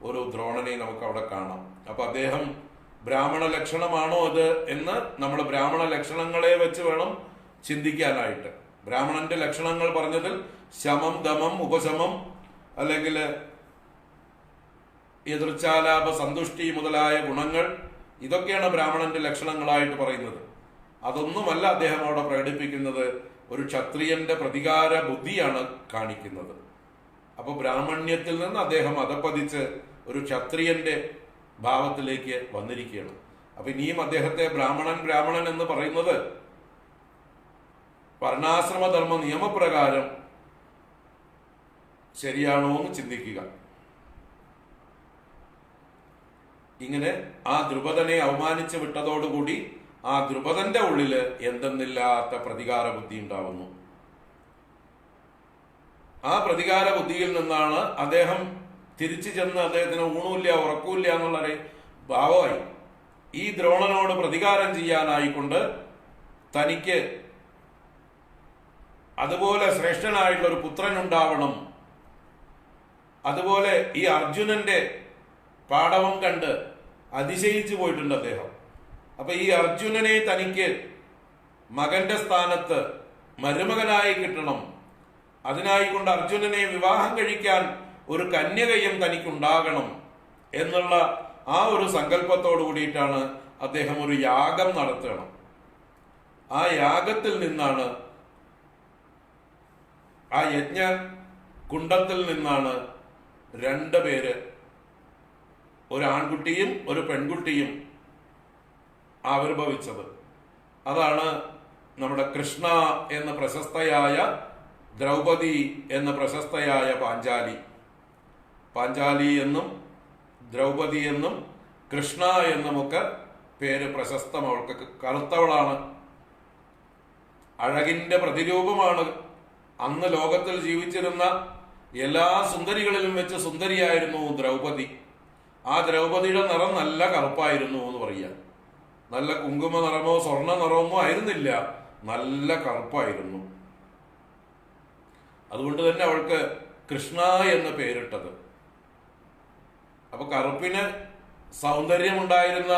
ഒരു ദ്രോണനെ നമുക്ക് അവിടെ കാണാം. അപ്പൊ അദ്ദേഹം ബ്രാഹ്മണ ലക്ഷണമാണോ അത് എന്ന് നമ്മൾ ബ്രാഹ്മണ ലക്ഷണങ്ങളെ വെച്ച് വേണം ചിന്തിക്കാനായിട്ട്. ബ്രാഹ്മണന്റെ ലക്ഷണങ്ങൾ പറഞ്ഞതിൽ ശമം, ദമം, ഉപശമം, അല്ലെങ്കിൽ എതിർച്ചാലാപ, സന്തുഷ്ടി മുതലായ ഗുണങ്ങൾ, ഇതൊക്കെയാണ് ബ്രാഹ്മണന്റെ ലക്ഷണങ്ങളായിട്ട് പറയുന്നത്. അതൊന്നുമല്ല അദ്ദേഹം അവിടെ പ്രകടിപ്പിക്കുന്നത്. ഒരു ക്ഷത്രിയന്റെ പ്രതികാര ബുദ്ധിയാണ് കാണിക്കുന്നത്. അപ്പൊ ബ്രാഹ്മണ്യത്തിൽ നിന്ന് അദ്ദേഹം അധപ്പതിച്ച് ഒരു ക്ഷത്രിയന്റെ ഭാവത്തിലേക്ക് വന്നിരിക്കുകയാണ്. അപ്പൊ ഇനിയും അദ്ദേഹത്തെ ബ്രാഹ്മണൻ എന്ന് പറയുന്നത് വർണ്ണാശ്രമധർമ്മ നിയമപ്രകാരം ശരിയാണോ എന്ന് ചിന്തിക്കുക. ഇങ്ങനെ ആ ദ്രുപദനെ അവമാനിച്ചു വിട്ടതോടുകൂടി ആ ദ്രുപദന്റെ ഉള്ളില് എന്തെന്നില്ലാത്ത പ്രതികാര ബുദ്ധി ഉണ്ടാവുന്നു. ആ പ്രതികാര ബുദ്ധിയിൽ നിന്നാണ് അദ്ദേഹം തിരിച്ചു ചെന്ന് അദ്ദേഹത്തിന് ഊണുമില്ല ഉറക്കൂല്ല എന്നുള്ള ഭാവമായി ഈ ദ്രോണനോട് പ്രതികാരം ചെയ്യാനായിക്കൊണ്ട് തനിക്ക് അതുപോലെ ശ്രേഷ്ഠനായിട്ടുള്ള ഒരു പുത്രൻ ഉണ്ടാവണം, അതുപോലെ ഈ അർജുനന്റെ പാടവം കണ്ട് അതിശയിച്ചു പോയിട്ടുണ്ട് അദ്ദേഹം. അപ്പൊ ഈ അർജുനനെ തനിക്ക് മകന്റെ സ്ഥാനത്ത് മരുമകനായി കിട്ടണം, അതിനായിക്കൊണ്ട് അർജുനനെ വിവാഹം കഴിക്കാൻ ഒരു കന്യകയും തനിക്കുണ്ടാകണം എന്നുള്ള ആ ഒരു സങ്കല്പത്തോടു കൂടിയിട്ടാണ് അദ്ദേഹം ഒരു യാഗം നടത്തണം. ആ യാഗത്തിൽ നിന്നാണ്, ആ യജ്ഞ കുണ്ടത്തിൽ നിന്നാണ് രണ്ട് പേര്, ഒരു ആൺകുട്ടിയും ഒരു പെൺകുട്ടിയും ആവിർഭവിച്ചത്. അതാണ് നമ്മുടെ കൃഷ്ണ എന്ന പ്രശസ്തയായ, ദ്രൗപദി എന്ന പ്രശസ്തയായ പാഞ്ചാലി. പാഞ്ചാലി എന്നും ദ്രൗപദി എന്നും കൃഷ്ണ എന്നുമൊക്കെ പേര് പ്രശസ്തം. അവൾക്ക് കറുത്തവളാണ്, അഴകിന്റെ പ്രതിരൂപമാണ്. അന്ന് ലോകത്തിൽ ജീവിച്ചിരുന്ന എല്ലാ സുന്ദരികളിലും വെച്ച് സുന്ദരിയായിരുന്നു ദ്രൗപദി. ആ ദ്രൗപദിയുടെ നിറം നല്ല കറുപ്പായിരുന്നു എന്ന് പറയാം. നല്ല കുങ്കുമ നിറമോ സ്വർണ്ണ നിറമോ ആയിരുന്നില്ല, നല്ല കറുപ്പായിരുന്നു. അതുകൊണ്ട് തന്നെ അവൾക്ക് കൃഷ്ണ എന്ന് പേരിട്ടത്. അപ്പൊ കറുപ്പിന് സൗന്ദര്യമുണ്ടായിരുന്ന,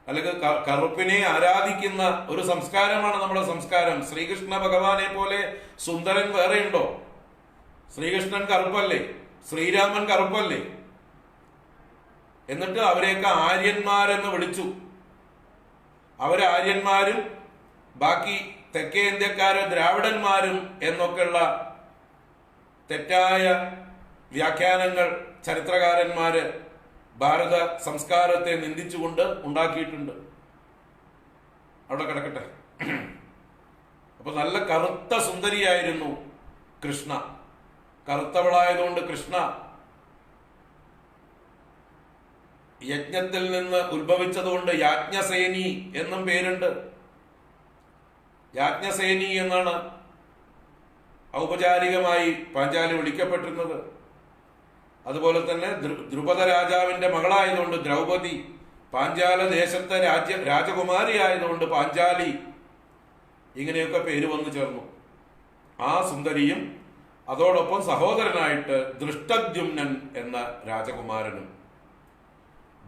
അല്ലെങ്കിൽ കറുപ്പിനെ ആരാധിക്കുന്ന ഒരു സംസ്കാരമാണ് നമ്മുടെ സംസ്കാരം. ശ്രീകൃഷ്ണ ഭഗവാനെ പോലെ സുന്ദരൻ വേറെയുണ്ടോ? ശ്രീകൃഷ്ണൻ കറുപ്പല്ലേ? ശ്രീരാമൻ കറുപ്പല്ലേ? എന്നിട്ട് അവരെയൊക്കെ ആര്യന്മാരെന്ന് വിളിച്ചു. അവരാര്യന്മാരും ബാക്കി തെക്കേ ഇന്ത്യക്കാര് ദ്രാവിഡന്മാരും എന്നൊക്കെയുള്ള തെറ്റായ വ്യാഖ്യാനങ്ങൾ ചരിത്രകാരന്മാര് ഭാരത സംസ്കാരത്തെ നിന്ദിച്ചുകൊണ്ട് ഉണ്ടാക്കിയിട്ടുണ്ട്. അവിടെ കിടക്കട്ടെ. അപ്പൊ നല്ല കറുത്ത സുന്ദരിയായിരുന്നു കൃഷ്ണ. കറുത്തവളായതുകൊണ്ട് കൃഷ്ണ യജ്ഞത്തിൽ നിന്ന് ഉത്ഭവിച്ചതുകൊണ്ട് യാജ്ഞസേനി എന്നും പേരുണ്ട്. യാജ്ഞസേനി എന്നാണ് ഔപചാരികമായി പാഞ്ചാലി വിളിക്കപ്പെട്ടിരുന്നത്. അതുപോലെ തന്നെ ദ്രുപദ രാജാവിന്റെ മകളായതുകൊണ്ട് ദ്രൗപദി, പാഞ്ചാല ദേശത്തെ രാജകുമാരി ആയതുകൊണ്ട് പാഞ്ചാലി, ഇങ്ങനെയൊക്കെ പേര് വന്നു ചേർന്നു. ആ സുന്ദരിയും അതോടൊപ്പം സഹോദരനായിട്ട് ദൃഷ്ടദ്യുമ്നൻ എന്ന രാജകുമാരനും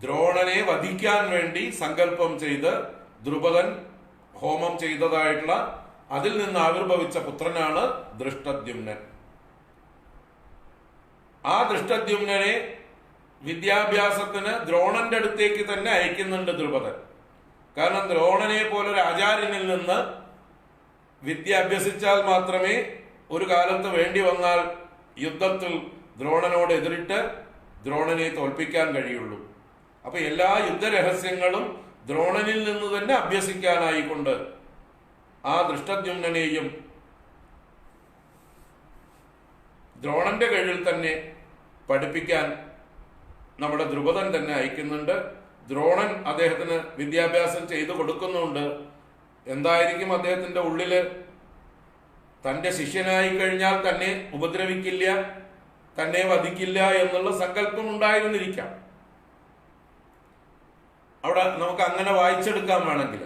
ദ്രോണനെ വധിക്കാൻ വേണ്ടി സങ്കല്പം ചെയ്ത് ദ്രുപദൻ ഹോമം ചെയ്തതായിട്ടുള്ള അതിൽ നിന്ന് ആവിർഭവിച്ച പുത്രനാണ് ദൃഷ്ടദ്യുമ്നൻ. ആ ദൃഷ്ടദ്യുമ്നനെ വിദ്യാഭ്യാസത്തിന് ദ്രോണന്റെ അടുത്തേക്ക് തന്നെ അയക്കുന്നുണ്ട് ദ്രുപദൻ. കാരണം ദ്രോണനെ പോലൊരു ആചാര്യനിൽ നിന്ന് വിദ്യ അഭ്യസിച്ചാൽ മാത്രമേ ഒരു കാലത്ത് വേണ്ടി വന്നാൽ യുദ്ധത്തിൽ ദ്രോണനോട് എതിരിട്ട് ദ്രോണനെ തോൽപ്പിക്കാൻ കഴിയുള്ളൂ. അപ്പൊ എല്ലാ യുദ്ധരഹസ്യങ്ങളും ദ്രോണനിൽ നിന്ന് തന്നെ അഭ്യസിക്കാനായിക്കൊണ്ട് ആ ദൃഷ്ടദ്യുമ്നനെയും ദ്രോണന്റെ കീഴിൽ തന്നെ പഠിപ്പിക്കാൻ നമ്മുടെ ദ്രുപദൻ തന്നെ അയക്കുന്നുണ്ട്. ദ്രോണൻ അദ്ദേഹത്തിന് വിദ്യാഭ്യാസം ചെയ്തു കൊടുക്കുന്നുണ്ട്. എന്തായിരിക്കും അദ്ദേഹത്തിന്റെ ഉള്ളില്? തന്റെ ശിഷ്യനായി കഴിഞ്ഞാൽ തന്നെ ഉപദ്രവിക്കില്ല, തന്നെ വധിക്കില്ല എന്നുള്ള സങ്കല്പം ഉണ്ടായിരുന്നിരിക്കാം. അവിടെ നമുക്ക് അങ്ങനെ വായിച്ചെടുക്കാൻ വേണമെങ്കിൽ,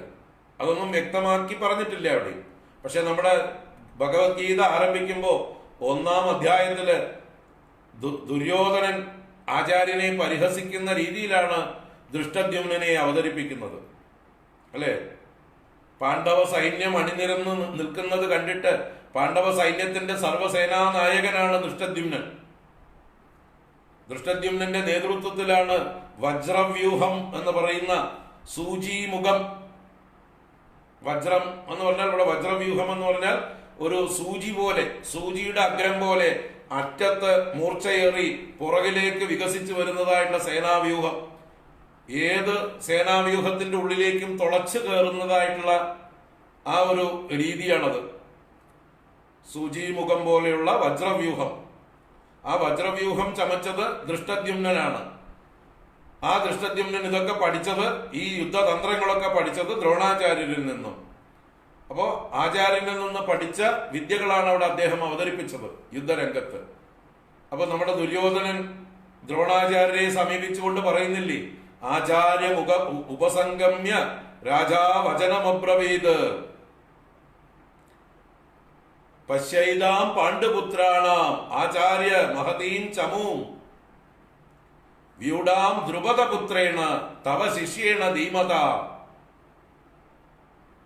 അതൊന്നും വ്യക്തമാക്കി പറഞ്ഞിട്ടില്ല അവിടെ. പക്ഷെ നമ്മുടെ ഭഗവത്ഗീത ആരംഭിക്കുമ്പോൾ 1-ാം അധ്യായത്തില് ദുര്യോധനൻ ആചാര്യനെ പരിഹസിക്കുന്ന രീതിയിലാണ് ദൃഷ്ടദ്യുമ്നനെ അവതരിപ്പിക്കുന്നത്, അല്ലെ? പാണ്ഡവ സൈന്യം അണിനിരന്ന് നിൽക്കുന്നത് കണ്ടിട്ട് പാണ്ഡവ സൈന്യത്തിന്റെ സർവ്വസേനാ നായകനാണ് ദൃഷ്ടദ്യുമ്നൻ. ദൃഷ്ടദ്യുമ്നന്റെ നേതൃത്വത്തിലാണ് വജ്രവ്യൂഹം എന്ന് പറയുന്ന സൂചിമുഖം. വജ്രം എന്ന് പറഞ്ഞാൽ ഇവിടെ വജ്രവ്യൂഹം എന്ന് പറഞ്ഞാൽ ഒരു സൂചി പോലെ, സൂചിയുടെ അഗ്രം പോലെ അറ്റത്ത് മൂർച്ചയേറി പുറകിലേക്ക് വികസിച്ചു വരുന്നതായിട്ടുള്ള സേനാവ്യൂഹം. ഏത് സേനാവ്യൂഹത്തിന്റെ ഉള്ളിലേക്കും തുളച്ചു കയറുന്നതായിട്ടുള്ള ആ ഒരു രീതിയാണത്. സൂചിമുഖം പോലെയുള്ള വജ്രവ്യൂഹം. ആ വജ്രവ്യൂഹം ചമച്ചത് ദൃഷ്ടദ്യുമ്നനാണ്. ആ ദൃഷ്ടദ്യുമ്നൻ ഇതൊക്കെ പഠിച്ചത്, ഈ യുദ്ധതന്ത്രങ്ങളൊക്കെ പഠിച്ചത് ദ്രോണാചാര്യരിൽ നിന്നും. അപ്പോ ആചാര്യനിൽ നിന്ന് പഠിച്ച വിദ്യകളാണ് അവിടെ അദ്ദേഹം അവതരിപ്പിച്ചത് യുദ്ധരംഗത്ത്. അപ്പൊ നമ്മുടെ ദുര്യോധനൻ ദ്രോണാചാര്യരെ സമീപിച്ചുകൊണ്ട് പറയുന്നില്ലേ, ആചാര്യ ഉപസംഗമ്യ രാജാ വചനമബ്രവീത് പശ്യൈതാം പാണ്ഡുപുത്രാണാം ആചാര്യ മഹതീം ചമൂം വ്യൂഢാം ദ്രുപദപുത്രേണ തവ ശിഷ്യേണ ധീമത.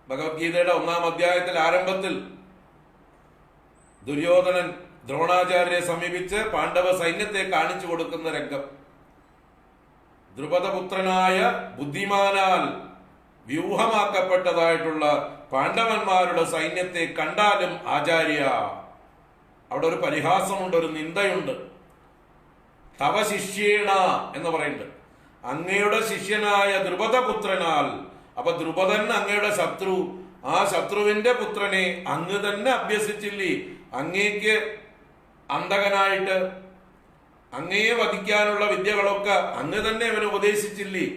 ഭഗവത്ഗീതയുടെ 1-ാം അധ്യായത്തിൽ ആരംഭത്തിൽ ദുര്യോധനൻ ദ്രോണാചാര്യരെ സമീപിച്ച് പാണ്ഡവ സൈന്യത്തെ കാണിച്ചു കൊടുക്കുന്ന രംഗം. ദ്രുപദപുത്രനായ ബുദ്ധിമാനാൽ വ്യൂഹമാക്കപ്പെട്ടതായിട്ടുള്ള പാണ്ഡവന്മാരുടെ സൈന്യത്തെ കണ്ടാലും ആചാര്യ, അവിടെ ഒരു പരിഹാസമുണ്ട്, ഒരു നിന്ദയുണ്ട്. തവ ശിഷ്യേണ എന്ന് പറയുന്നുണ്ട്, അങ്ങയുടെ ശിഷ്യനായ ദ്രുപദപുത്രനാൽ. അപ്പൊ ദ്രുപദൻ അങ്ങയുടെ ശത്രു, ആ ശത്രുവിന്റെ പുത്രനെ അങ്ങ് തന്നെ അഭ്യസിച്ചില്ലേ? അങ്ങേക്ക് അന്തകനായിട്ട് അങ്ങയെ വധിക്കാനുള്ള വിദ്യകളൊക്കെ അങ്ങ് തന്നെ അവന് ഉപദേശിച്ചില്ലേ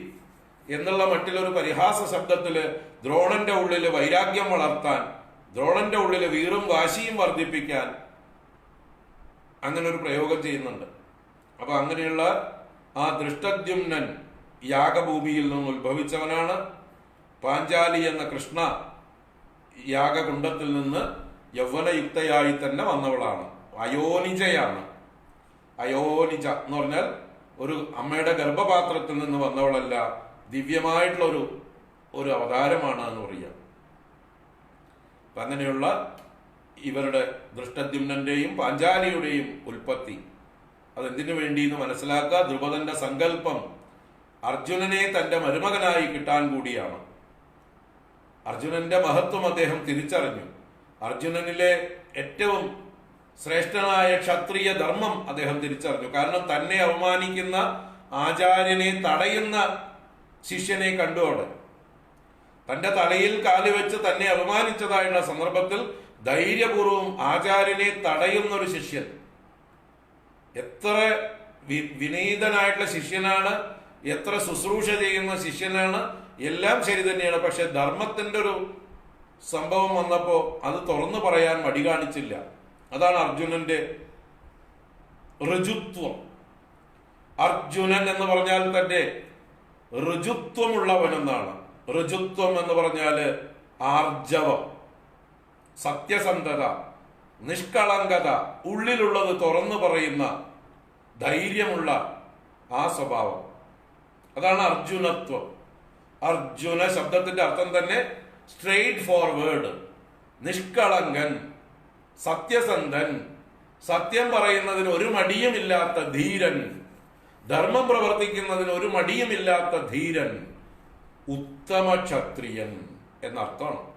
എന്നുള്ള മട്ടിലൊരു പരിഹാസ ശബ്ദത്തില് ദ്രോണന്റെ ഉള്ളില് വൈരാഗ്യം വളർത്താൻ, ദ്രോണന്റെ ഉള്ളില് വീറും വാശിയും വർദ്ധിപ്പിക്കാൻ അങ്ങനെ ഒരു പ്രയോഗം ചെയ്യുന്നുണ്ട്. അപ്പൊ അങ്ങനെയുള്ള ആ ദൃഷ്ടദ്യുമ്നൻ യാഗഭൂമിയിൽ നിന്ന് ഉത്ഭവിച്ചവനാണ്. പാഞ്ചാലി എന്ന കൃഷ്ണ യാഗകുണ്ഡത്തിൽ നിന്ന് യൗവനയുക്തയായി തന്നെ വന്നവളാണ്. അയോനിജയാണ്. അയോനിജ എന്ന് പറഞ്ഞാൽ ഒരു അമ്മയുടെ ഗർഭപാത്രത്തിൽ നിന്ന് വന്നവളല്ല, ദിവ്യമായിട്ടുള്ള ഒരു അവതാരമാണ് എന്ന് പറയാം. അപ്പൊ അങ്ങനെയുള്ള ഇവരുടെ ദൃഷ്ടദ്യുമ്നന്റെയും പാഞ്ചാലിയുടെയും ഉൽപ്പത്തി അതെന്തിനു വേണ്ടി എന്ന് മനസ്സിലാക്കുക. ദ്രുപദന്റെ സങ്കല്പം അർജുനനെ തന്റെ മരുമകനായി കിട്ടാൻ കൂടിയാണ്. അർജുനന്റെ മഹത്വം അദ്ദേഹം തിരിച്ചറിഞ്ഞു. അർജുനനിലെ ഏറ്റവും ശ്രേഷ്ഠനായ ക്ഷത്രിയ ധർമ്മം അദ്ദേഹം തിരിച്ചറിഞ്ഞു. കാരണം തന്നെ അവമാനിക്കുന്ന ആചാര്യനെ തടയുന്ന ശിഷ്യനെ കണ്ടു. അവിടെ തന്റെ തലയിൽ കാലുവെച്ച് തന്നെ അപമാനിച്ചതായുള്ള സന്ദർഭത്തിൽ ധൈര്യപൂർവം ആചാര്യനെ തടയുന്ന ഒരു ശിഷ്യൻ. എത്ര വിനീതനായിട്ടുള്ള ശിഷ്യനാണ്, എത്ര ശുശ്രൂഷ ചെയ്യുന്ന ശിഷ്യനാണ്, എല്ലാം ശരി തന്നെയാണ്. പക്ഷെ ധർമ്മത്തിന്റെ ഒരു സംഭവം വന്നപ്പോ അത് തുറന്നു പറയാൻ മടി കാണിച്ചില്ല. അതാണ് അർജുനന്റെ ഋജുത്വം. അർജുനൻ എന്ന് പറഞ്ഞാൽ തന്നെ ഋജുത്വമുള്ളവനെന്നാണ്. ഋജുത്വം എന്ന് പറഞ്ഞാല് ആർജവം, സത്യസന്ധത, നിഷ്കളങ്കത, ഉള്ളിലുള്ളത് തുറന്നു പറയുന്ന ധൈര്യമുള്ള ആ സ്വഭാവം, അതാണ് അർജുനത്വം. അർജുന ശബ്ദത്തിന്റെ അർത്ഥം തന്നെ സ്ട്രെയിറ്റ് ഫോർവേഡ്, നിഷ്കളങ്കൻ, സത്യസന്ധൻ, സത്യം പറയുന്നതിന് ഒരു മടിയുമില്ലാത്ത ധീരൻ, ധർമ്മം പ്രവർത്തിക്കുന്നതിന് ഒരു മടിയുമില്ലാത്ത ധീരൻ, ഉത്തമ ക്ഷത്രിയൻ എന്നർത്ഥമാണ്.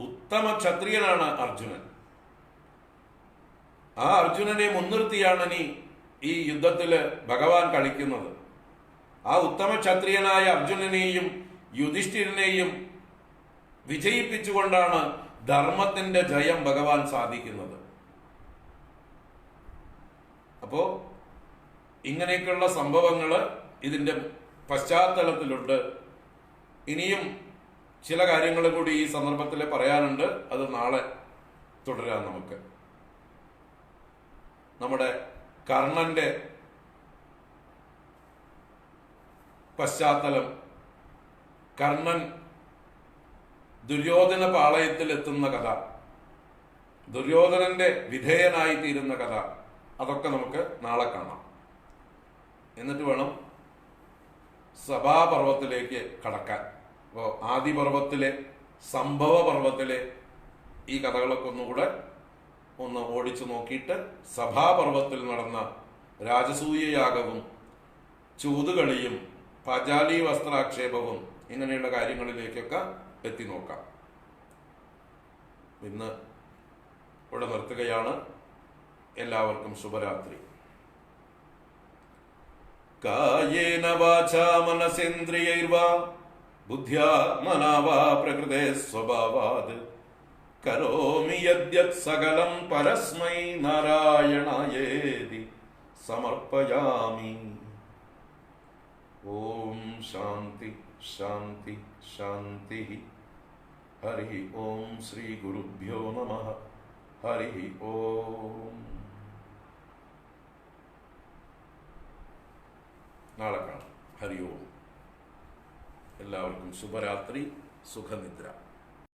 ഉത്തമ ക്ഷത്രിയനാണ് അർജുനൻ. ആ അർജുനനെ മുൻനിർത്തിയാണ് ഇനി ഈ യുദ്ധത്തില് ഭഗവാൻ കളിക്കുന്നത്. ആ ഉത്തമ ക്ഷത്രിയനായ അർജുനനെയും യുധിഷ്ഠിരനെയും വിജയിപ്പിച്ചുകൊണ്ടാണ് ധർമ്മത്തിന്റെ ജയം ഭഗവാൻ സാധിക്കുന്നത്. അപ്പോ ഇങ്ങനെയൊക്കെയുള്ള സംഭവങ്ങൾ ഇതിന്റെ പശ്ചാത്തലത്തിലുണ്ട്. ഇനിയും ചില കാര്യങ്ങൾ കൂടി ഈ സന്ദർഭത്തിൽ പറയാനുണ്ട്. അത് നാളെ തുടരാം. നമുക്ക് നമ്മുടെ കർണന്റെ പശ്ചാത്തലം, കർണൻ ദുര്യോധന പാളയത്തിൽ എത്തുന്ന കഥ, ദുര്യോധനന്റെ വിധേയനായി തീരുന്ന കഥ, അതൊക്കെ നമുക്ക് നാളെ കാണാം. എന്നിട്ട് വേണം സഭാപർവത്തിലേക്ക് കടക്കാൻ. അപ്പോൾ ആദിപർവത്തിലെ, സംഭവ പർവത്തിലെ ഈ കഥകളൊക്കെ ഒന്നുകൂടെ ഒന്ന് ഓടിച്ചു നോക്കിയിട്ട് സഭാപർവത്തിൽ നടന്ന രാജസൂയയാഗവും ചൂതുകളിയും പാചാലി വസ്ത്രാക്ഷേപവും ഇങ്ങനെയുള്ള കാര്യങ്ങളിലേക്കൊക്കെ എത്തി നോക്കാം. ഇന്ന് ഇവിടെ നിർത്തുകയാണ്. എല്ലാവർക്കും ശുഭരാത്രി. കായേന വാചാ മനസേന്ദ്രിയൈർവാ ബുദ്ധ്യാ മനാവാ പ്രകൃതേ സ്വഭാവാത് കരോമി യദ്യത് സകലം പരസ്മൈ നാരായണായേതി സമർപ്പയാമി. ഓം ശാന്തി ശാന്തി ശാന്തി. ഹരി ഓം ശ്രീ ഗുരുഭ്യോ നമഃ. ഹരി ഓം. നാളെ കാണാം. ഹരി ഓം. എല്ലാവർക്കും ശുഭരാത്രി, സുഖനിദ്ര.